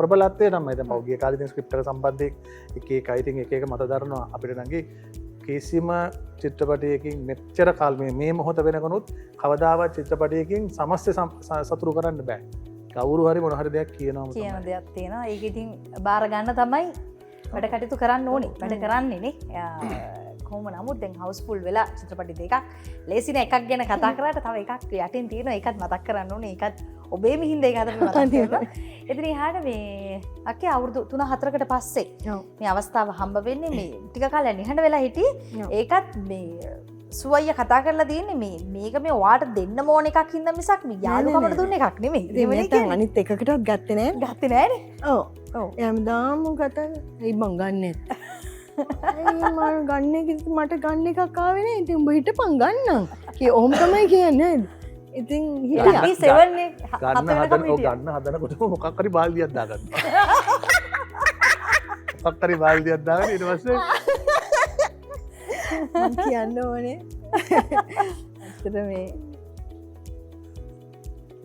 ප්‍රබලත්වය තමයි. දැන් පෞගේ කාලේ තියෙන ස්ක්‍රිප්ට් එක සම්බන්ධයෙන් එක එක අයිතින් එක එක මත දරනවා අපිට නංගි කිසිම චිත්‍රපටයකින් මෙච්චර කාල මේ මොහොත වෙනකනුත් කවදාවත් චිත්‍රපටයකින් සමස්ත සතුරු කරන්න බෑ. කවුරු හරි මොන හරි දෙයක් කියනවා කියන දෙයක් තියෙනවා. ඒක ඉතින් බාර ගන්න තමයි වැඩ කටයුතු කරන්න ඕනේ. වැඩ කරන්නේ නේ. කොහොම නමුත් දැන් හවුස්ෆුල් වෙලා චිත්‍රපටි දෙකක් ලේසි නෑ. එකක් ගැන කතා කරාට තව එකක් යටින් තියෙනවා. ඒකත් මතක් කරන්න ඕනේ. ඒකත් ඔබේම හින්දා ඒක හදන්න මතක් කරනවා. එතන එහාට මේ අක්කේ අවුරුදු 3-4කට පස්සේ මේ අවස්ථාව හම්බ වෙන්නේ මේ ටික කාලයක් නිහඬ වෙලා හිටියේ. ඒකත් මේ සුවයිය කතා කරලා තියෙන්නේ මේක මේ ඔයාට දෙන්න ඕන එකක් හින්දා මිසක් මේ යාළුකමට දුන්න එකක් නෙමෙයි. ඒ වෙනතන් අනිත් එකකටවත් ගත්තේ නෑ. ගත්තේ නෑනේ. ඔව්. ඔව්. එයාමදාම කතා ඒ මං ගන්නෙ. මම ගන්න එක මට ගන්න එකක් ආවේ නෑ. ඉතින් උඹ හිටපන් ගන්නම්. ඔහොම තමයි කියන්නේ. ඉතින් අපි 7 නේ. ගන්න හදනකොට මොකක් හරි බාල්දියක් දාගන්න. මොකක් හරි බාල්දියක් දාගෙන ඊට පස්සේ කියන්න ඕනේ ඇත්තට මේ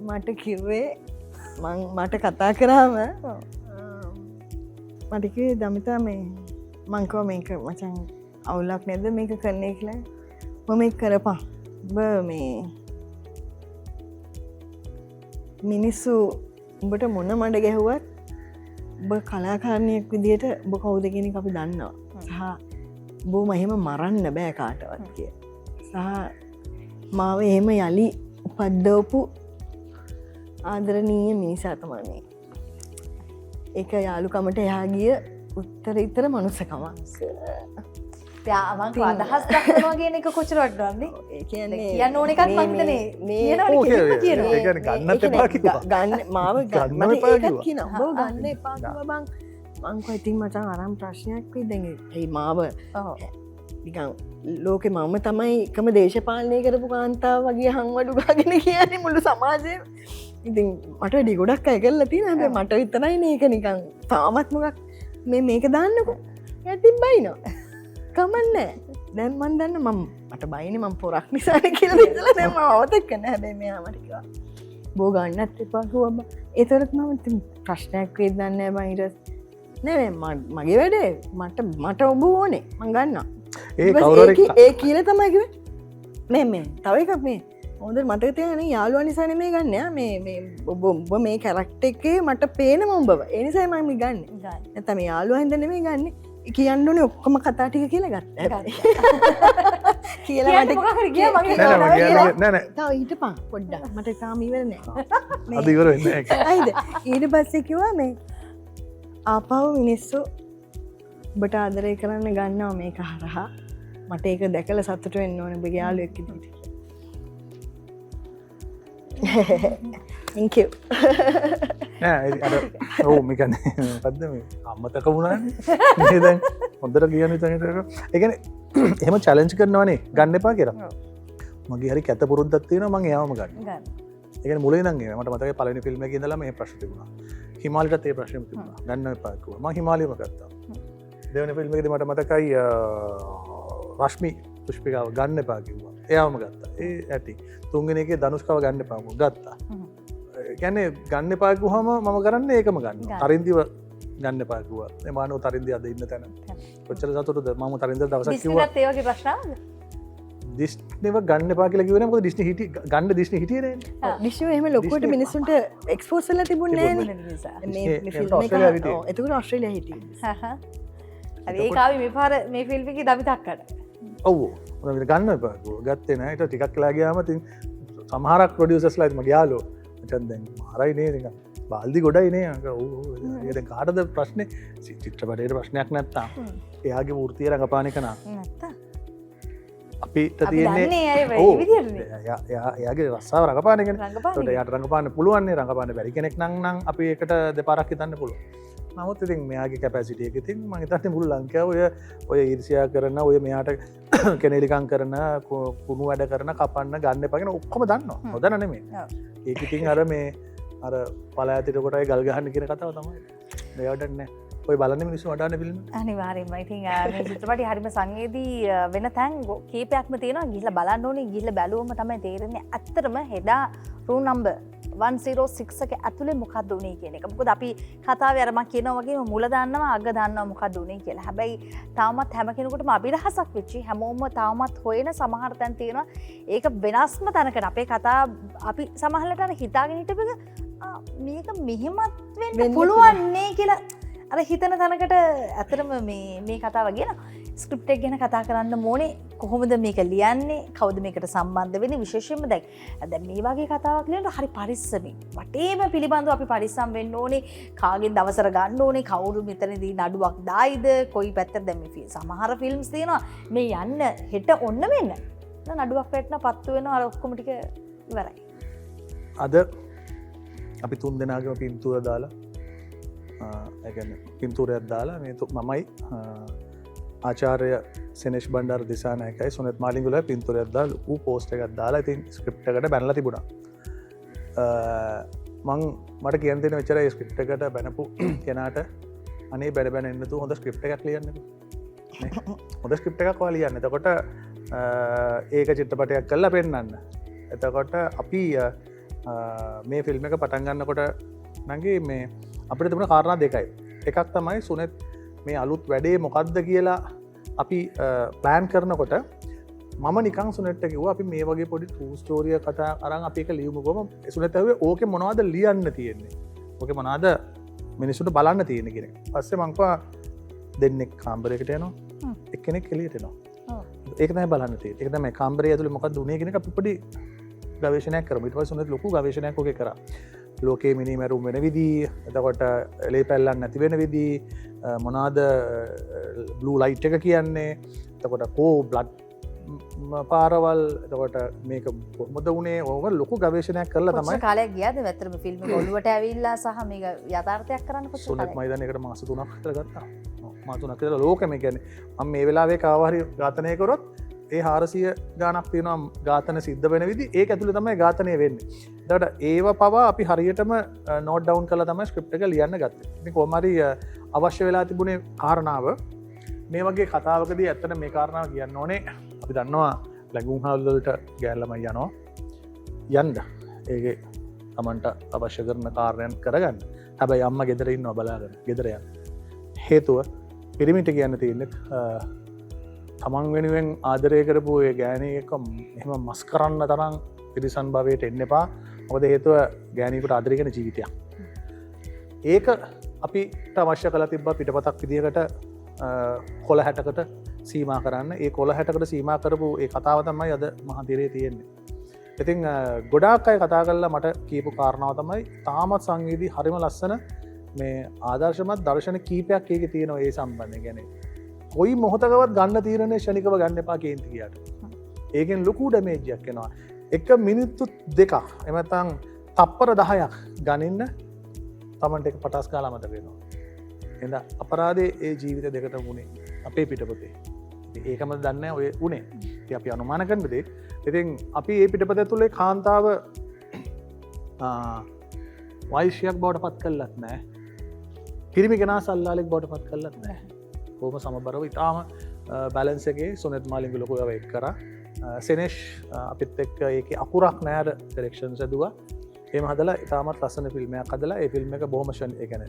මට කිව්වේ මට කතා කරාම මට කිව්වේ දමිතා මේ මං කිව්වා මේක මචං අවුලක් නේද මේක කරන්නේ කියලා. මම මේක කරපන්. ඔබ මේ මිනිස්සු උඹට මොන මඩ ගැහුවත් ඔබ කලාකාරණයක් විදිහට ඔබ කවුද කියන එක අපි දන්නවා. සහ බෝ මහෙම මරන්න බෑ කාටවත් කිය. සහ මාව එහෙම යළි උපද්දවපු ආදරණීය මිනිසා තමයි මේ. ඒක යාළුකමට එහා ගිය උත්තරීතර මනුස්සකමක්. යාමන් අදහස් දක්වනවා කියන එක කොච්චර වටිනවද? ඒ කියන්නේ කියන්න ඕන එකක් මම හිතන්නේ කියනවනේ කියනවා. ඒ කියන්නේ ගන්නත් එපා කිව්වා. ගන්න මාව ගන්න මට එපා ඒකත් කිව්වා. කියනවා. ඔබ ගන්න එපා කිව්වා බං. මං කො ඉතින් මචං අරන් ප්‍රශ්නයක් වෙයි දැන් ඒ මාව ඔව්. නිකන් ලෝකෙ මම තමයි එකම දේශපාලනය කරපු කාන්තාව වගේ හංවඩු ගාගෙන කියන්නේ මුළු සමාජයම. ඉතින් මට වැඩි ගොඩක් අය කරලා තියෙනවා. හැබැයි මට විතරයි මේක නිකන් තාමත් මොකක් මේක දාන්නකෝ. යටින් බයිනවා. කමන්නේ. දැන් මන් දන්න මට බයිනේ මම පොරක් නිසානේ කියලා ඉඳලා දැන් මම අවතක් කරන හැබැයි මෙයා මට කිව්වා බෝ ගන්නත් එපා කිව්වා බා. ඒතරත් මම ඉතින් ප්‍රශ්නයක් වෙයිද දන්නේ නැහැ බං ඊට නෑ මගේ වැඩේ මට ඔබ ඕනේ මං ගන්නවා. ඒ කවුරු ඒ කියලා තමයි කිව්වේ. මේ තව එකක් මේ හොඳට මතක තියාගන්න යාළුවා නිසා නෙමෙයි ගන්න. මේ ඔබ මේ කැරක්ටර් එකේ මට පේනම උඹව. ඒ නිසායි මම ගන්නෙ. නැත්නම් මේ යාළුවා හින්දා නෙමෙයි ගන්නෙ. කියන්න ඕනේ ඔක්කොම කතා ටික කියලා ගත්තා. කියලා මට මොකක් හරි ගියා මගේ නෑ නෑ තව හිටපන් පොඩ්ඩක් මට තාම ඉවර නෑ. අද ඉවර වෙන්නේ නැහැ. හරිද? ඊට පස්සේ කිව්වා මේ ආපහු මිනිස්සු ඔබට ආදරය කරන්න ගන්නවා මේක හරහා. මට ඒක දැකලා සතුට වෙන්න ඕනේ ඔබගේ යාළුවෙක් විදිහට. Thank you. නෑ අර ඔව් මේකනේ මොකද්ද මේ අම්මතක වුණානේ. මේ දැන් හොඳට කියන විතරට ඒ කියන්නේ එහෙම චැලෙන්ජ් කරනවනේ ගන්න එපා කියලා. මගේ හරි කැත පුරුද්දක් තියෙනවා මම එයාවම ගන්නවා. ඒ කියන්නේ මුලින් ඉඳන් මට මතකයි පළවෙනි ෆිල්ම් එකේ ඉඳලා මේ ප්‍රශ්න තිබුණා. හිමාලයටත් ඒ ප්‍රශ්නේ තිබුණා. ගන්න එපා කිව්වා. මම හිමාලයම ගත්තා. දෙවෙනි ෆිල්ම් එකේදී මට මතකයි රශ්මි පුෂ්පිකාව ගන්න එපා කිව්වා. එයාවම ගත්තා. ඒ ඇති. තුන්වෙනි එකේ ධනුෂ්කව ගන්න එපා ගත්තා. කියන්නේ ගන්න එපා කිව්වම මම කරන්නේ ඒකම ගන්නවා. තරින්දිව ගන්න එපා කිව්වා. මේ මානව තරින්දිය අද ඉන්න තැන. කොච්චර සතුටුද මම තරින්දිය දවසක් කිව්වා. ඩිස්නිලත් ඒ වගේ ප්‍රශ්න ආවද? ඩිස්නිව ගන්න එපා කියලා කිව්වේ නෑ. මොකද ඩිස්නි හිටිය ගන්න ඩිස්නි හිටියේ නෑනේ. ඩිෂ් එහෙම ලොකුවට මිනිස්සුන්ට එක්ස්පෝස් වෙලා තිබුණේ නෑනේ. මේ ෆිල්ම් එක එතකොට ඕස්ට්‍රේලියා හිටියේ. හරි ඒක ආවේ මේ පාර මේ ෆිල්ම් එකේ දවිතක්කට. ඔව් මොනවද ගන්න එපා කිව්වා. ගත්තේ නෑ. ඊට ටිකක් වෙලා ගියාම ඉතින් සමහරක් ප්‍රොඩියුසර්ස්ලා ඉතින් මගේ යාළුවෝ මචන් දැන් මාරයි නේ නිකන් බාල්දි ගොඩයි නේ අංක ඔව් ඒක දැන් කාටද ප්‍රශ්නේ චිත්‍රපටයේ ප්‍රශ්නයක් නැත්තම් එයාගේ වෘත්තිය රඟපාන එක නා නැත්තා. අපිට අපි තියෙන්නේ දන්නේ අය මේ විදිහටනේ. එයාගේ රස්සාව රඟපාන එකනේ. රඟපාන ඒකට එයාට රඟපාන්න පුළුවන් නේ රඟපාන්න බැරි කෙනෙක් නම් අපි ඒකට දෙපාරක් හිතන්න පුළුවන්. නමුත් ඉතින් මෙයාගේ කැපැසිටි එක ඉතින් මම හිතන්නේ මුළු ලංකාව ඔය ඊර්ෂ්‍යා කරන ඔය මෙයාට කෙනෙලිකම් කරන කුණු වැඩ කරන කපන්න ගන්න එපා කියන ඔක්කොම දන්නවා. නොදන්න නෙමෙයි. ඒක ඉතින් අර මේ අර පළාතිට කොටයි ගල් ගහන්න කියන කතාව තමයි. මෙයාට නෑ. ඔය බලන්නේ මිනිස්සු වඩාන ෆිල්ම්. අනිවාර්යෙන්ම. ඉතින් මේ චිත්‍රපටය හරිම සංවේදී වෙන තැන් කීපයක්ම තියෙනවා. ගිහිල්ලා බලන්න ඕනේ. ගිහිල්ලා බැලුවම තමයි තේරෙන්නේ. ඇත්තටම හෙදා රූම් නම්බර් 106 එක ඇතුලේ මොකක්ද උනේ කියන එක. මොකද අපි කතාවේ අර මම කියනවා වගේම මුල දාන්නවා අග දාන්නවා මොකක්ද උනේ කියලා. හැබැයි තාමත් හැම කෙනෙකුටම අභිරහසක් වෙච්චි හැමෝම තාමත් හොයන සමහර තැන් තියෙනවා. ඒක වෙනස්ම තැනකට අපේ කතා අපි සමහරවිට අර හිතාගෙන හිටපෙක මේක මෙහෙමත් වෙන්න පුළුවන් නේ කියලා අර හිතන තැනකට ඇත්තටම මේ කතාව කියන ස්ක්‍රිප්ට් එක ගැන කතා කරන්න ඕනේ. කොහොමද මේක ලියන්නේ? කවුද මේකට සම්බන්ධ වෙන්නේ? විශේෂයෙන්ම දැන් මේ වගේ කතාවක් ලියනකොට හරි පරිස්සමින් වටේම පිළිබඳව අපි පරිස්සම් වෙන්න ඕනේ. කාගෙන් දවසර ගන්න ඕනේ? කවුරු මෙතනදී නඩුවක් දායිද? කොයි පැත්තට දැන් මේ සමහර ෆිල්ම්ස් තියෙනවා මේ යන්න හෙට ඔන්න වෙන්න. නඩුවක් වැටෙන පත්තු වෙනවා අර ඔක්කොම ටික ඉවරයි. අද අපි තුන් දෙනාගේම පින්තූර දාලා ඒගැන පින්තූරයක් දාලා මේ මමයි ආචාරය සෙනෙශ් බණ්ඩාර දිසානායකයි සුනත් මාලිංගුල පින්තූරයක් දාලා ඌ පෝස්ට් එකක් දාලා ඉතින් ස්ක්‍රිප්ට් එකට බැනලා තිබුණා. මට කියන්න තියෙන මෙච්චරයි ස්ක්‍රිප්ට් එකට බැනපු කෙනාට අනේ බැන එන්නතු හොඳ ස්ක්‍රිප්ට් එකක් ලියන්නකෝ. හොඳ ස්ක්‍රිප්ට් එකක් ඔයා ලියන්න. එතකොට ඒක චිත්‍රපටයක් කරලා පෙන්නන්න. එතකොට අපි මේ ෆිල්ම් එක පටන් ගන්නකොට නංගි මේ අපිට තිබුණ කාරණා දෙකයි. එකක් තමයි සුනෙත් මේ අලුත් වැඩේ මොකක්ද කියලා අපි ප්ලෑන් කරනකොට මම නිකං සුනෙට්ට කිව්වා අපි මේ වගේ පොඩි ට්‍රූ ස්ටෝරිය කතා අරන් අපි එක ලියමුකම. සුනෙත් ඇහුවේ ඕකේ මොනවද ලියන්න තියෙන්නේ? ඕකේ මොනවද මිනිස්සුන්ට බලන්න තියෙන්නේ කියන එක. පස්සේ මං කිව්වා දෙන්නෙක් කාමරයකට යනවා. එක්කෙනෙක් එළියට එනවා. ඒකතයි බලන්නති එකත මේ කාම්බරය ඇතුළ මොකක් දුනේ කෙනෙ අපි පොඩි ගවේශනයක් කරම ඉට සුනත් ලොකු ගවේශනයක් ෝක කර ලෝකේ මිනි මැරුම් වෙන විදී එතකොට එලේ පැල්ලන්න නැති වෙන විදී මොනාද බ්ලූ ලයිට් එක කියන්නේ එතකොට කෝ බ්ලඩ් පාරවල් එතකොට මේක කොහොමද වුණේ ඕක ලොකු ගවේශනයක් කරලා තමයි කාලයක් ගියාද වැතරම ෆිල්ම් ඔලුවට ඇවිල්ලා සහ මේක යථාර්ථයක් කරන්න කොච්චර සුනත් මයිදාන එකට මාස 3ක් විතර ගත්තා මාස 3ක් විතර ලෝකෙම කියන්නේ මම මේ වෙලාවේ කාවහරි ඝාතනය කරොත් ඒ 400 ගානක් තියෙනවා ඝාතන සිද්ධ වෙන විදි ඒක ඇතුළේ තමයි ඝාතනය වෙන්නේ. එතකොට ඒව පවා අපි හරියටම නෝට් ඩවුන් කරලා තමයි ස්ක්‍රිප්ට් එක ලියන්න ගත්තේ. ඉතින් කොහොම හරි අවශ්‍ය වෙලා තිබුණේ කාරණාව මේ වගේ කතාවකදී ඇත්තට මේ කාරණාව කියන්න ඕනේ. අපි දන්නවා ලැගුම් හවුල්වලට ගෑල්ලමයි යනවා. යන්න. ඒකේ තමන්ට අවශ්‍ය කරන කාර්යයන් කරගන්න. හැබැයි අම්මා ගෙදර ඉන්නවා බලාගෙන. ගෙදර යන්න. හේතුව පිරිමිට කියන්න තියෙන්නේ තමන් වෙනුවෙන් ආදරය කරපු ඒ ගෑනක එම මස් කරන්න තරම් පිරිසන් භවයට එන්න එපා මොකද හේතුව ගෑනීකට ආදරගෙන ජීවිතයක් ඒක අපිට අවශ්‍ය කළ තිබ්බ පිටපතක් විදිහකට කොළ හැටකට සීමා කරන්න ඒ කොළ හැටකට සීමා කරපු ඒ කතාව තමයි අද මහතිරේ තියෙන්නේ ඉතින් ගොඩාක් අය කතා කරලා මට කියපු කාරණාව තමයි තාමත් සංවේදී හරිම ලස්සන මේ ආදර්ශමත් දර්ශන කීපයක් ඒක තියෙනවා ඒ සම්බන්ධ ගැන කොයි මොහොතකවත් ගන්න තීරණය ෂණිකව ගන්න එපා කේන්ති කියට ඒකෙන් ලොකු ඩැමේජ්යක් එනවා එක මිනිත්තු දෙකක් එමතන් තප්පර 10ක් ගනින්න තමන්ට එක පටස් කාලා මත වෙනවා එඳ අපරාධේ ඒ ජීවිත දෙකට වුණේ අපේ පිටපතේ ඒකම දන්න ඔය උනේ අපි අනුමාන කරනදේ ඉතින් අපි ඒ පිටපත තුළේ කාන්තාව වයිශ්‍යයක් බවට පත් කල්ලත් නෑ පිරිමි ගෙනා සල්ලාලෙක් බවට පත් කල්ලත් නෑ හෝම සමබරව ඉතාම බැලන්සගේ සුනෙත් මාලිග ලොකුව එක් කර සෙනෙෂ් අපිත් එක් ඒක අකුරක් නෑර ටෙරෙක්ෂන් සැදවා ඒම හදලා ඉතාමත් ලස්සන ෆිල්ම්මයක් හදලා ඒ ෆිල්ම් එක බොහමශන් එකන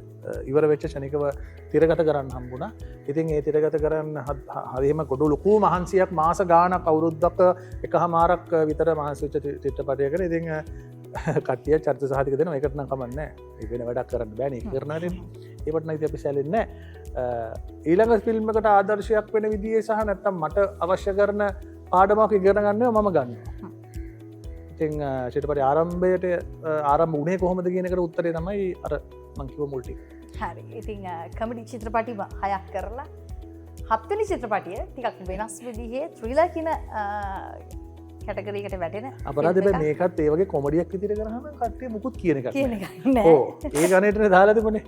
ඉවර වෙච්ච ෂණිකව තිරගත කරන්න හම්බුණ ඉතින් ඒ තිරගත කරන්න හරිම ගොඩු ලොකු මහන්සියක් මාස ගාන කවුරුද්දක් එක හමාරක් විතර මහන්සිච්ච චිත්‍රපටයකර ඉතිං කටිය චර්ත සහතික දෙන එකටන කමන්න ඉගෙන වැඩක් කරන්න බෑන කරනර ඒපටන ඉති අපි සැලෙන්න ඊළඟ ෆිල්ම්මකට ආදර්ශයක් වෙන විදිේ සහ නැත්තම් මට අවශ්‍ය කරන පාඩමක් ඉගෙන ගන්න මම ගන්න ඉතිං චිටපට ආරම්භයට ආරම් උනේ කොහොමද කියනකට උත්තරේ තමයි අර මංකිව මුල්ටි හරි ඉතිං කමඩි චිත්‍රපටිම හයක් කරලා හත්වනි චිත්‍රපටිය ටිකක් වෙනස් විදිහේ ත්‍රීලා කියන කැටගරීකට වැටෙන අපරාධ මේකත් ඒවගේ කොමඩියක් විතිර කරහම කටේ මුකුත් කියන එක නෑ ඒ ගනටන දාලාතිබනේ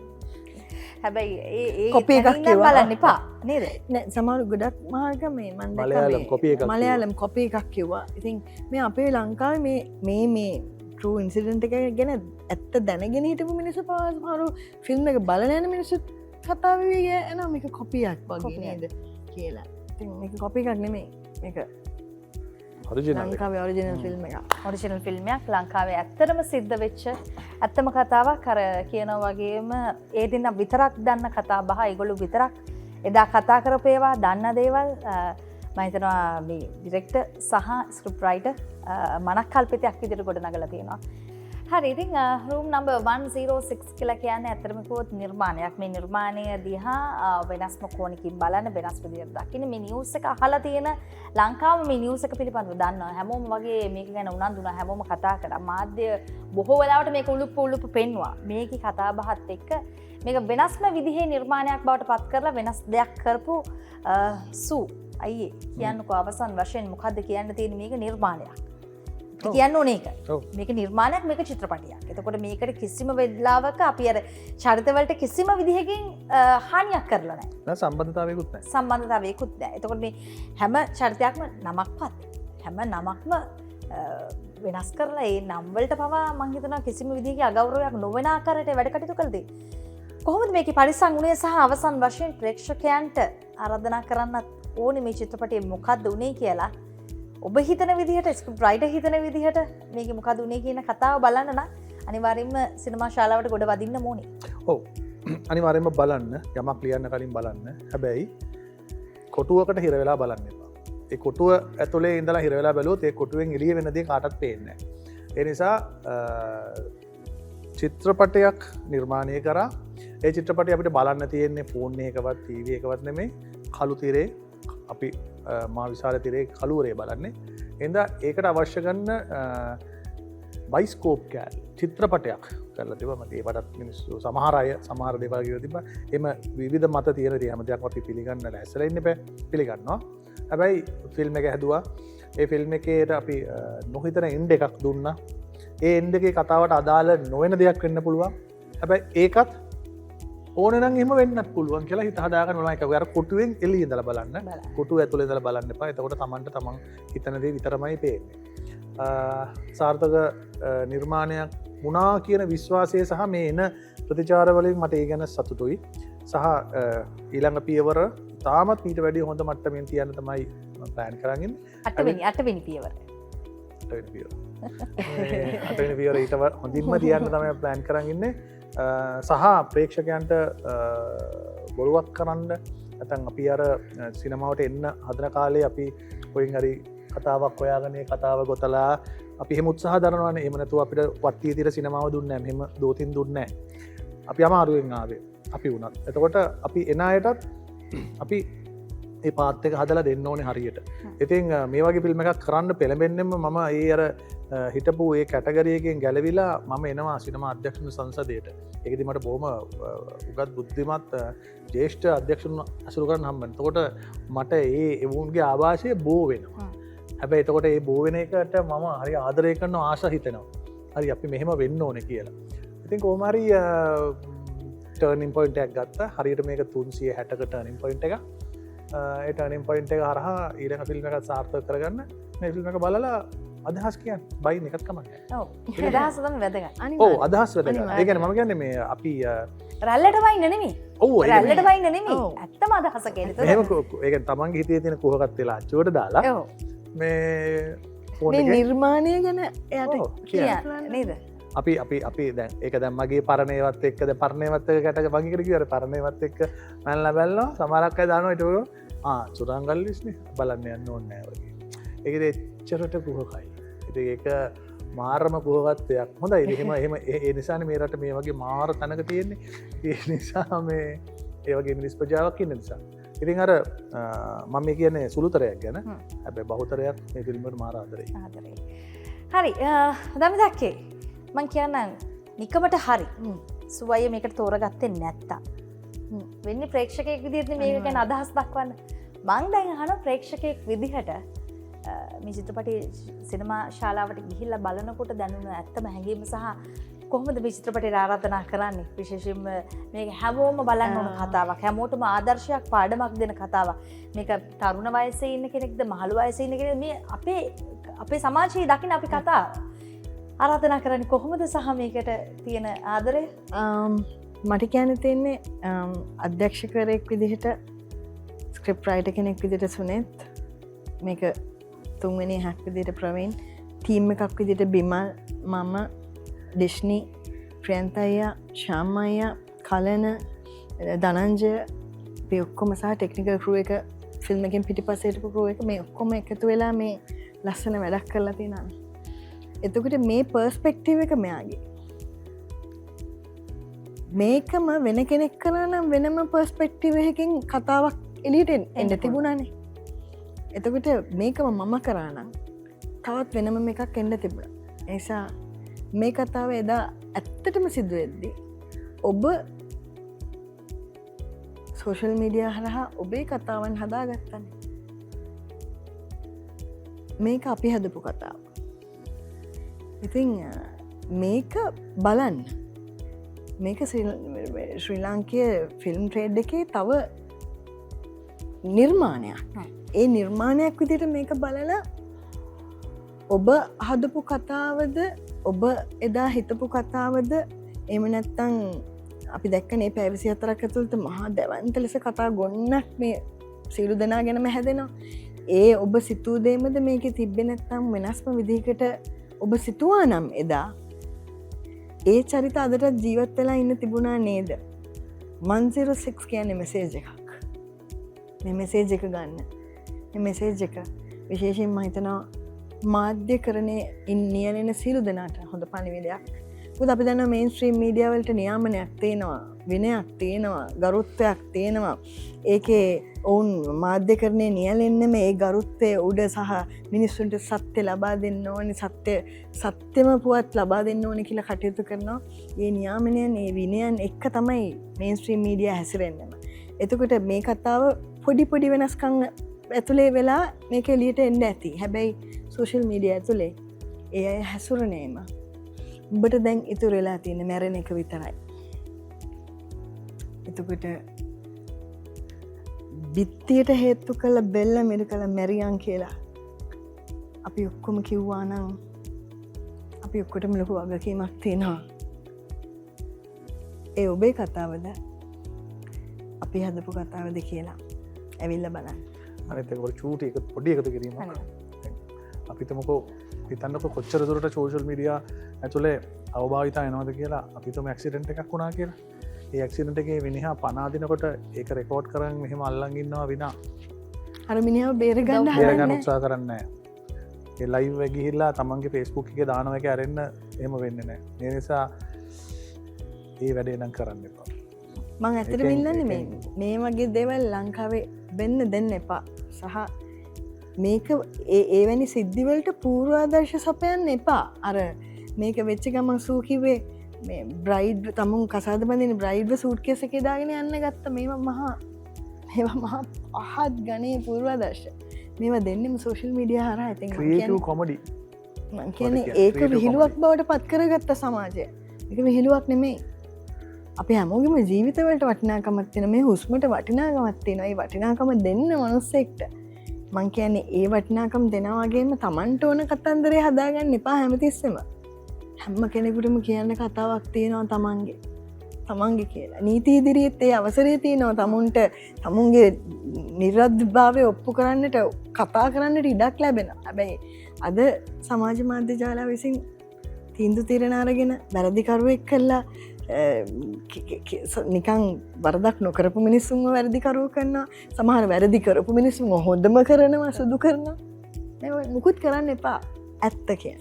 හැබැයි ඒ කොපි එකක් කිව්වා. බලන්න එපා නේද නෑ සමහරු ගොඩක් මාර්ග මේ මන් දැක්කා මලයාලම් මේ කොපි එකක් මලයාලම් කොපි එකක් කිව්වා ඉතින් මේ අපේ ලංකාවේ මේ ට්‍රූ ඉන්සිඩන්ට් එක ගැන ඇත්ත දැනගෙන හිටපු මිනිස්සු පාස් මාරු ෆිල්ම් එක බලන යන මිනිස්සු කතා වෙවි එන මේක කොපියක් වගේ නේද කියලා ඉතින් මේක කොපි එකක් නෙමෙයි මේක ලංකාවේ ඔරිජිනල් ෆිල්ම් එක ඔරිජිනල් ෆිල්ම්යක් ලංකාවේ ඇත්තටම සිද්ධ වෙච්ච ඇත්තම කතාවක් කර කියන වගේම ඒ දෙන්න විතරක් දන්න කතා බහ ඒගොල්ලෝ විතරක් එදා කතා කරපේවා දන්න දේවල් මම හිතනවා මේ ඩිරෙක්ටර් සහ ස්ක්‍රිප්ට් රයිටර් මනක් කල්පිතයක් විදිහට ගොඩනගලා තියෙනවා. හරි ඉතින් රූම් නම්බර් 106 කියලා කියන්නේ ඇත්තටම කිව්වොත් නිර්මාණයක්. මේ නිර්මාණය දිහා වෙනස්ම කෝණකින් බලන වෙනස් විදිහට දකින්න මේ නිවුස් එක අහලා තියෙන ලංකාවම මේ නිවුස් එක පිළිබඳව දන්නවා. හැමෝම වගේ මේක ගැන උනන්දු වුණා. හැමෝම කතා කරා. මාධ්‍ය බොහෝ වෙලාවට මේක උලුප්පු පෙන්නවා. මේකේ කතා බහත් එක්ක මේක වෙනස්ම විදිහේ නිර්මාණයක් බවට පත් කරලා වෙනස් දෙයක් කරපු සූ අයියේ කියන්නකෝ අවසන් වශයෙන් මොකද්ද කියන්න තියෙන්නේ මේක නිර්මාණයක්. කියන්න ඕනේ ඒක. මේක නිර්මාණයක් මේක චිත්‍රපටයක්. එතකොට මේකට කිසිම වෙලාවක අපි අර චරිතවලට කිසිම විදිහකින් හානියක් කරලා නැහැ. නෑ සම්බන්ධතාවයකුත් නැහැ. සම්බන්ධතාවයකුත් නැහැ. එතකොට මේ හැම චරිතයක්ම නමක්පත් හැම නමක්ම වෙනස් කරලා ඒ නම් වලට පවා මම හිතනවා කිසිම විදිහක අගෞරවයක් නොවන ආකාරයට වැඩ කටයුතු කළේ. කොහොමද මේකේ පරිසංගුණය සහ අවසන් වශයෙන් ප්‍රේක්ෂකයන්ට ආරාධනා කරන්නත් ඕනේ මේ චිත්‍රපටයේ මොකද්ද උනේ කියලා. ඔබ හිතන විදිහට ස්ක්‍රිප්ට් රයිටර් හිතන විදිහට මේක මොකද උනේ කියන කතාව බලන්න නම් අනිවාර්යයෙන්ම සිනමා ශාලාවට ගොඩ වදින්න ඕනේ. ඔව් අනිවාර්යයෙන්ම බලන්න යමක් ලියන්න කලින් බලන්න. හැබැයි කොටුවකට හිර වෙලා බලන්න එපා. ඒ කොටුව ඇතුලේ ඉඳලා හිර වෙලා බැලුවොත් ඒ කොටුවෙන් එළිය වෙන දේ කාටවත් පේන්නේ නැහැ. ඒ නිසා චිත්‍රපටයක් නිර්මාණය කරා ඒ චිත්‍රපටය අපිට බලන්න තියෙන්නේ ෆෝන් එකකවත් ටීවී එකකවත් නෙමෙයි කළු තිරේ අපි මා විශාල තිරේ කළුවරේ බලන්නේ එද ඒකට අවශ්‍ය ගන්න බයිස්කෝප් කෑල් චිත්‍රපටයක් කරලා තිබ මගේ පටත් මිනිස්සු සමහරය සමහර දෙවල් කිව තිබ එම විධ මත තියෙන තියම දෙයක් අපි පිළිගන්න ලැසලඉන්න පැ පිළිගන්නවා හැබැයි ෆිල්ම් එක හැදවා ඒ ෆිල්ම් එකේට අපි නොහිතන ඉන්ඩ එකක් දුන්න ඒ එන්ඩගේ කතාවට අදාළ නොවෙන දෙයක් වෙන්න පුළුවන් හැබැයි ඒකත් ඕනනම් එම වෙන්න පුළුවන් කියලා හිතහදාගන්න මයි එකවර කොටුවෙන් එලි දල බලන්න කොටු ඇතුළේ දල බලන්න එපා එතකොට තමන්ට තමන් හිතනදේ විතරමයි පේන්නේ සාර්ථක නිර්මාණයක් මුණා කියන විශ්වාසය සහ මේ එන ප්‍රතිචාරවලින් මට ඒ ගැන සතුටුයි සහ ඊළඟ පියවර තාමත් මීට වැඩි හොඳ මට්ටමෙන් තියන්න තමයි ප්ලෑන් කරගින් අටවෙනි පියවර අටවෙනි පියවර ඊට හොඳින්ම තියන්න තමයි ප්ලෑන් කරගන්න සහ ප්‍රේක්ෂකයන්ට බොරුවක් කරන්න ඇතන් අපි අර සිනමාවට එන්න හදන කාලේ අපි කොයින් හරි කතාවක් ඔයාගනේ කතාව ගොතලා අපි මුත්සාහ දරනවන එමනතු අපිට වත්තිය තිර සිනමාව දුන්න මෙම දෝතින් දුන්නෑ අපි අමාරුවෙන් ආවේ අපි වුණත් එතකොට අපි එනයටත් අපි ඒ පාත්තක හදලා දෙන්න ඕනේ හරියට ඉතින් මේ වගේ ෆිල්ම් එකක් කරන්න පෙළඹෙන්නෙම මම ඒ අර හිටපු ඒ කැටගරියකින් ගැලවිලා මම එනවා සිනමා අධ්‍යක්ෂණ සංසදයට ඒකදී මට බොහොම උගත් බුද්ධිමත් ජ්‍යෙෂ්ඨ අධ්‍යක්ෂණ අසුරු කරන්න හම්බෙනවා. එතකොට මට ඒ එවුන්ගේ ආభాෂය බෝ වෙනවා. හැබැයි එතකොට ඒ බෝ වෙන එකට මම හරි ආදරය කරන ආශ හිතෙනවා. හරි අපි මෙහෙම වෙන්න ඕනේ කියලා. ඉතින් කොහොම හරි ටර්නින් පොයින්ට් එකක් ගත්තා. හරියට මේක 360ක ටර්නින් පොයින්ට් එකක්. ඒ ටර්නින් පොයින්ට් එක හරහා ඊළඟ ෆිල්ම් එකක් සාර්ථක කරගන්න මේ ෆිල්ම් එක බලලා අදහස් කියන්න බයින් එකත් කමක් නැහැ. අදහස් තමයි වැදගත්. ඔව් අදහස් වැදගත්. ඒ කියන්නේ මම කියන්නේ මේ අපි රැල්ලට වයින්න නෙමෙයි. ඔව් රැල්ලට වයින්න නෙමෙයි. ඇත්තම අදහස කියන්නේ. එහෙම ඒ කියන්නේ තමන්ගේ හිතේ තියෙන කුහකත් වෙලා අච්චුවට දාලා මේ ෆෝන් මේ එකේ නිර්මාණය ගැන එයාට කියන්න නේද? අපි දැන් ඒක දැන් මගේ පරණේවත් එක්කද පරණේවත් එක්ක ගැට වගේ කියලා කිව්වර පරණේවත් එක්ක මැල්ලා බැලනවා සමහරක් අය දානවා ඊට සුරංගල්ලිස්නේ බලන්න යන්න ඕනේ නැහැ වගේ. ඒකද එච්චරට කුහකයි. ඉතින් ඒක මාරම කුහකත්වයක්. හොඳයි. එහෙම ඒ නිසානේ මේ රට මේ වගේ මාර තැනක තියෙන්නේ. ඒ නිසා මේ ඒ වගේ මිනිස් ප්‍රජාවක් ඉන්න නිසා. ඉතින් අර මම මේ කියන්නේ සුළුතරයක් ගැන. හැබැයි බහුතරයක් මේ ෆිල්ම් වලට මාර ආදරෙයි. හරි. දමිතක්කේ මං කියන්නම් නිකමට හරි සුවය මේකට තෝරගත්තේ නැත්තා වෙන්නේ ප්‍රේක්ෂකයෙක් විදිහට මේක ගැන අදහස් දක්වන්න මං දැන් අහන ප්‍රේක්ෂකයෙක් විදිහට මේ චිත්‍රපටයේ සිනමා ශාලාවට ගිහිල්ලා බලනකොට දැනුන ඇත්තම හැඟීම සහ කොහොමද මේ චිත්‍රපටයට ආරාධනා කරන්නේ විශේෂයෙන්ම මේක හැමෝම බලන්න ඕන කතාවක් හැමෝටම ආදර්ශයක් පාඩමක් දෙන කතාවක් මේක තරුණ වයසේ ඉන්න කෙනෙක්ද මහලු වයසේ ඉන්න කෙනෙක්ද මේ අපේ සමාජයේ දකින්න අපි කතා ආරාධනා කරන්නේ කොහොමද සහ මේකට තියෙන ආදරය මට කියන්න තියෙන්නේ අධ්‍යක්ෂකරයෙක් විදිහට ස්ක්‍රිප් රයිටර් කෙනෙක් විදිහට සුනෙත් මේක තුන්වෙනි හැක් විදිහට ප්‍රවීන් ටීම් එකක් විදිහට බිමල් මම ඩිෂ්නි ප්‍රියන්ත අයියා ශාම් අයියා කලන ධනංජය මේ ඔක්කොම සහ ටෙක්නිකල් ක්‍රූ එක ෆිල්ම් එකෙන් පිටිපස්සේ හිටපු ක්‍රූ එක මේ ඔක්කොම එකතු වෙලා මේ ලස්සන වැඩක් කරලා තියෙනවා එතකොට මේ පර්ස්පෙක්ටිව් එක මෙයාගේ මේකම වෙන කෙනෙක් කරනම් වෙනම පර්ස්පෙක්ටිව් එකකින් කතාවක් එළියට එන්න තිබුණානේ එතකොට මේකම මම කරානම් තවත් වෙනම එකක් එන්න තිබුණා ඒ නිසා මේ කතාව එදා ඇත්තටම සිදු වෙද්දී ඔබ සෝෂල් මීඩියා හරහා ඔබේ කතාවන් හදාගත්තනේ මේක අපි හදපු කතාව ඉතින් මේක බලන්න මේක ශ්‍රී ලාංකය ෆිල්ම් ට්‍රේඩ් එකේ තව නිර්මාණයක් ඒ නිර්මාණයක් විදිහට මේක බලලා ඔබ හදපු කතාවද ඔබ එදා හිතපු කතාවද එහෙම නැත්තම් අපි දැක්කනේ පැය 24ක් ඇතුළත මහා දැවන්ත ලෙස කතා ගොන්නක් මේ සියලු දෙනා ගැනම හැදෙනවා ඒ ඔබ සිතූ දෙයමද මේකේ තිබ්බේ නැත්තම් වෙනස්ම විදිහකට ඔබ සිතුවා නම් එදා ඒ චරිත අදටත් ජීවත් වෙලා ඉන්න තිබුණා නේද 106 කියන්නේ මෙසේජ් එකක් මේ මෙසේජ් එක ගන්න මේ මෙසේජ් එක විශේෂයෙන් මම හිතනවා මාධ්‍යකරණයේ නියැලෙන සියලු දෙනාට හොඳ පණිවිඩයක් පුද අපි දන්න මේන් ස්ත්‍රීම් මීඩියවලට නියාමනයක් තියෙනවා විනයක් තියෙනවා ගරුත්වයක් තියෙනවා ඒකේ ඔවුන් මාධ්‍ය කරණය නියලෙන්නම ඒ ගරුත්වය උඩ සහ මිනිස්සුන්ට සත්‍ය ලබා දෙන්න ඕනි සත්‍යම පුවත් ලබා දෙන්න ඕනි කියලා කටයුතු කරනවා ඒ නියාමනයන් ඒ විනයන් එක්ක තමයි මේන් ස්ත්‍රීම් මීඩිය හැසිරෙන්නම එතකොට මේ කතාව පොඩි වෙනස්කම් ඇතුළේ වෙලා මේක එලියට එන්න ඇති හැබැයි සෝෂල් මීඩිය ඇතුළේ ඒ අය හැසුරනේම උඹට දැන් ඉතුරලා තියෙන මැරෙන එක විතරයි එතකොට බිත්තියට හේතු කළ බෙල්ල මෙඩ කළ මැරියන් කියලා අපි ඔක්කොම කිව්වා නම් අපි ඔක්කොටම ලොකු වගකීමක් තියෙනවා ඒ ඔබේ කතාවද අපි හදපු කතාවද කියලා ඇවිල්ල බලන්න අනතකොට චූටි එක පොඩි එකතු කිරීම අපිතමකෝ හිතන්නක කොච්චර දුරට සෝෂල් මීඩිය ඇතුළේ අවභාවිතා එනවද කියලා අපිතම ඇක්සිඩෙන්ට් එකක් වුණා කියලා ඒ ඇක්සිඩෙන්ට් එකේ විනිහා පනාදිනකොට ඒක රෙකෝඩ් කරන් මෙහෙම අල්ලන් ඉන්නවා විනා අර මිනිහව බේරගන්න බේරගන්න උත්සාහ කරන්නේ නැහැ ඒ ලයිව් එක ගිහිල්ලා තමන්ගේ Facebook එකේ දානවා එක ඇරෙන්න එහෙම වෙන්නේ නැහැ ඒ නිසා ඒ වැඩේ නම් කරන්න එපා මං ඇත්තටම ඉල්ලන්නේ මේ වගේ දේවල් ලංකාවේ වෙන්න දෙන්න එපා සහ මේක ඒවැනි සිද්ධිවලට පූර්වාදර්ශ සපයන්න එපා අර මේක වෙච්ච ගමන් සූ කිව්වේ මේ බ්‍රයිඩ් තමුන් කසාද බඳින බ්‍රයිඩ්ව සූට් කේස් එකේ දාගෙන යන්න ගත්ත මේවා මහා පහත් ගණයේ පූර්වාදර්ශ මේවා දෙන්නෙම සෝෂල් මීඩියා හරහා ඉතින් ක්‍රියේටිව් කොමඩි මං කියන්නේ ඒක විහිළුවක් බවට පත් කරගත්ත සමාජය ඒක විහිළුවක් නෙමෙයි අපි හැමෝගෙම ජීවිතවලට වටිනාකමක් තියෙන මේ හුස්මට වටිනාකමක් තියෙනවා ඒ වටිනාකම දෙන්න මනුස්සෙක්ට මං කියන්නේ ඒ වටිනාකම දෙනා වගේම Tamanට ඕන කතන්දරේ හදාගන්න එපා හැමතිස්සෙම හැම කෙනෙකුටම කියන්න කතාවක් තියෙනවා තමන්ගේ කියලා නීති ඉදිරියේත් ඒ අවසරය තියෙනවා තමුන්ට තමුන්ගේ නිර්වද්භාවය ඔප්පු කරන්නට කතා කරන්නට ඉඩක් ලැබෙනවා හැබැයි අද සමාජ මාධ්‍ය ජාලා විසින් තීන්දුව తీරන අරගෙන වැරදිකරුවෙක් කළා නිකන් වරදක් නොකරපු මිනිස්සුන්ව වැරදිකරුව කරනවා සමහර වැරදි කරපු මිනිස්සුන් හොඳම කරනවා සුදු කරනවා මුකුත් කරන්න එපා ඇත්ත කියන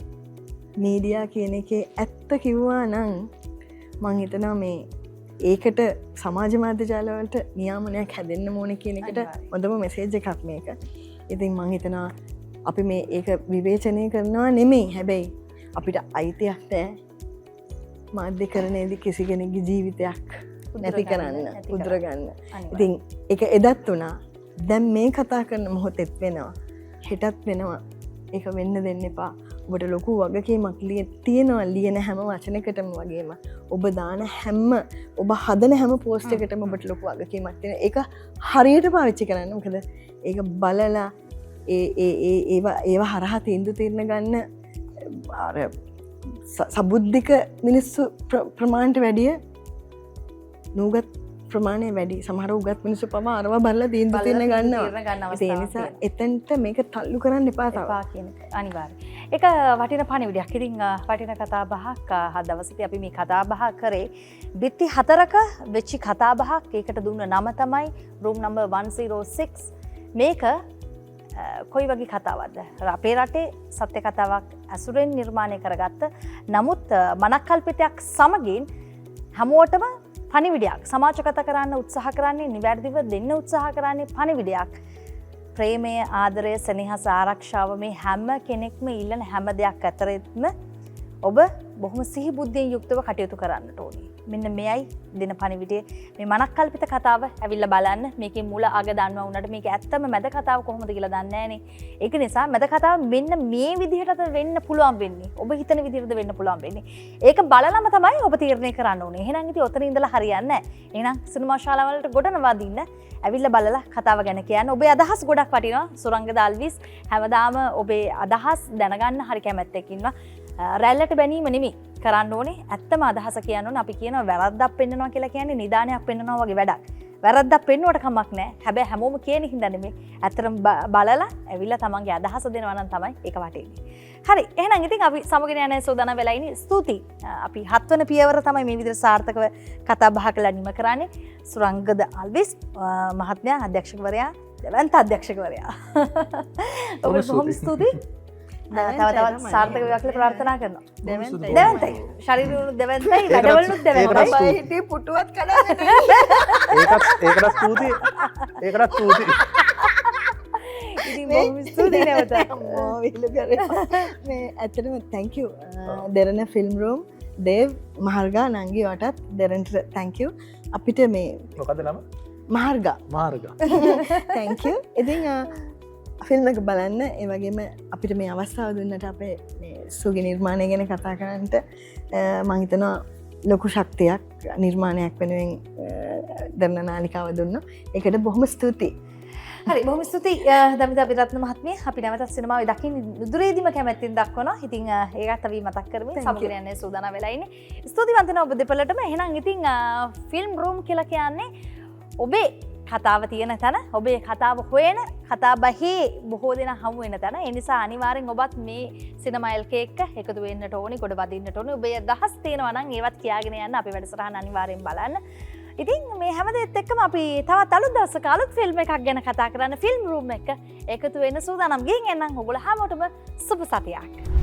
මීඩියා කියන එකේ ඇත්ත කිව්වා නම් මං හිතනවා මේ ඒකට සමාජ මාධ්‍ය ජාලවලට නියාමනයක් හැදෙන්න ඕනේ කියන එකට හොඳම මෙසේජ් එකක් මේක. ඉතින් මං හිතනවා අපි මේ ඒක විවේචනය කරනවා නෙමෙයි හැබැයි අපිට අයිතියක් නැහැ මාධ්‍යකරණයේදී කිසි කෙනෙකුගේ ජීවිතයක් නැති කරන්න උදුර ගන්න. ඉතින් ඒක එදත් වුණා. දැන් මේ කතා කරන මොහොතෙත් වෙනවා. හෙටත් වෙනවා. ඒක වෙන්න දෙන්න එපා. ඔබට ලොකු වගකීමක් තියෙනවා ලියන හැම වචනයකටම වගේම. ඔබ දාන හැම ඔබ හදන හැම පෝස්ට් එකකටම ඔබට ලොකු වගකීමක් තියෙනවා. ඒක හරියට පාවිච්චි කරන්න. මොකද ඒක බලලා ඒවා හරහා තීන්දුව తీරන ගන්න අර සබුද්ධික මිනිස්සු ප්‍රමාණයට වැඩිය නූගත් ප්‍රමාණය වැඩි සමහර උගත් මිනිස්සු පවා අරවා බලලා තීන්දුව తీරන ගන්නවා ඒ නිසා එතනට මේක තල්ලු කරන්න එපා කියන අනිවාර්යයෙන් ඒක වටින පණිවිඩයක්. ඉතින් වටින කතා බහක් අද දවසේදී අපි මේ කතා බහ කරේ බිත්ති 4ක වෙච්ච කතා බහක්. ඒකට දුන්න නම තමයි room number 106. මේක කොයි වගේ කතාවක්ද? අපේ රටේ සත්‍ය කතාවක් ඇසුරෙන් නිර්මාණය කරගත්ත නමුත් මනක්කල්පිතයක් සමගින් හැමෝටම පණිවිඩයක් සමාජගත කරන්න උත්සාහ කරන්නේ නිවැරදිව දෙන්න උත්සාහ කරන්නේ පණිවිඩයක්. ප්‍රේමය, ආදරය, සෙනෙහස, ආරක්ෂාව මේ හැම කෙනෙක්ම ඉල්ලන හැම දෙයක් අතරෙත්ම ඔබ බොහොම සිහි බුද්ධියෙන් යුක්තව කටයුතු කරන්නට ඕනේ. මෙන්න මෙයයි දෙන පණිවිඩය. මේ මනක්කල්පිත කතාව ඇවිල්ලා බලන්න. මේකේ මුල අග දන්නවා වුණාට මේක ඇත්තම මැද කතාව කොහොමද කියලා දන්නේ නැහනේ. ඒක නිසා මැද කතාව මෙන්න මේ විදිහටද වෙන්න පුළුවන් වෙන්නේ. ඔබ හිතන විදිහටද වෙන්න පුළුවන් වෙන්නේ. ඒක බලලම තමයි ඔබ තීරණය කරන්න ඕනේ. එහෙනම් ඉතින් ඔතන ඉඳලා හරියන්නේ නැහැ. එහෙනම් සිනමා ශාලා වලට ගොඩනවා දින්න. ඇවිල්ලා බලලා කතාව ගැන කියන්න. ඔබේ අදහස් ගොඩක් වටිනවා. සුරංගද අල්විස් හැමදාම ඔබේ අදහස් දැනගන්න හරි කැමැත්තෙක් ඉන්නවා. රැල්ලට බැනීම නෙමෙයි කරන්න ඕනේ ඇත්තම අදහස කියන්න ඕනේ. අපි කියනවා වැරද්දක් පෙන්නනවා කියලා කියන්නේ නිදානයක් පෙන්නනවා වගේ වැඩක්. වැරද්දක් පෙන්නුවට කමක් නැහැ. හැබැයි හැමෝම කියන හින්දා නෙමෙයි. ඇත්තටම බලලා ඇවිල්ලා තමන්ගේ අදහස දෙනවා නම් තමයි ඒක වටින්නේ. හරි. එහෙනම් ඉතින් අපි සමගින යන සෝදානම් වෙලා ඉන්නේ. ස්තුතියි. අපි 7 වෙනි පියවර තමයි මේ විදිහට සාර්ථකව කතා බහ කළා නිම කරන්නේ. සුරංගද අල්විස් මහත්මයා අධ්‍යක්ෂකවරයා, දෙවන්ත අධ්‍යක්ෂකවරයා. ඔබට බොහොම ස්තුතියි. තව තවත් සාර්ථක වේවා කියලා ප්‍රාර්ථනා කරනවා. දෙවන්තයි. දෙවන්තයි. ශරීරවලුත් දෙවන්තයි, වැඩවලුත් දෙවන්තයි. බයි හිටියේ පුටුවත් කඩාගෙන ඒකට ස්තුතියි ඒකටත් ස්තුතියි ඉතින් බොහොම ස්තුතියි නැවත. අම්මෝ විහිළු කරේ. මේ ඇත්තටම thank you Derana film room Dev මහර්ගා නංගි වටත් දෙරන්ට thank you අපිට මේ මොකද නම මහර්ගා මාර්ග thank you ඉතින් ෆිල්ම් එක බලන්න ඒ වගේම අපිට මේ අවස්ථාව දුන්නට අපේ මේ සුගි නිර්මාණය ගැන කතා කරන්නට මං හිතනවා ලොකු ශක්තියක් නිර්මාණයක් වෙනුවෙන් දරණ නාලිකාව දුන්න ඒකට බොහොම ස්තුතියි. හරි බොහොම ස්තුතියි දමිතා අබිරත්න මහත්මිය. අපි නැවතත් සිනමාවේ දකින්න නුදුරේදීම කැමැත්තෙන් දක්වනවා. ඉතින් ඒකත් අපි මතක් කරමින් සමගිර යන්නේ සූදානම් වෙලා ඉන්නේ. ස්තුතිවන්ත වෙනවා ඔබ දෙපළටම. එහෙනම් ඉතින් ෆිල්ම් රූම් කියලා කියන්නේ ඔබේ කතාව තියෙන තැන, ඔබේ කතාව හොයන, කතා බහේ බොහෝ දෙනා හමු වෙන තැන. ඒ නිසා අනිවාර්යෙන් ඔබත් මේ සිනමා LK එක්ක එකතු වෙන්නට ඕනි, ගොඩ වදින්නට ඕනි. ඔබේ අදහස් තියෙනවා නම් ඒවත් කියාගෙන යන්න අපේ වැඩසටහන අනිවාර්යෙන් බලන්න. ඉතින් මේ හැමදේත් එක්කම අපි තවත් අලුත් දවසක අලුත් ෆිල්ම් එකක් ගැන කතා කරන්න ෆිල්ම් රූම් එක එකතු වෙන්න සූදානම්. ගිහින් එන්නම් ඔයගොල්ලෝ හැමෝටම සුබ සතියක්.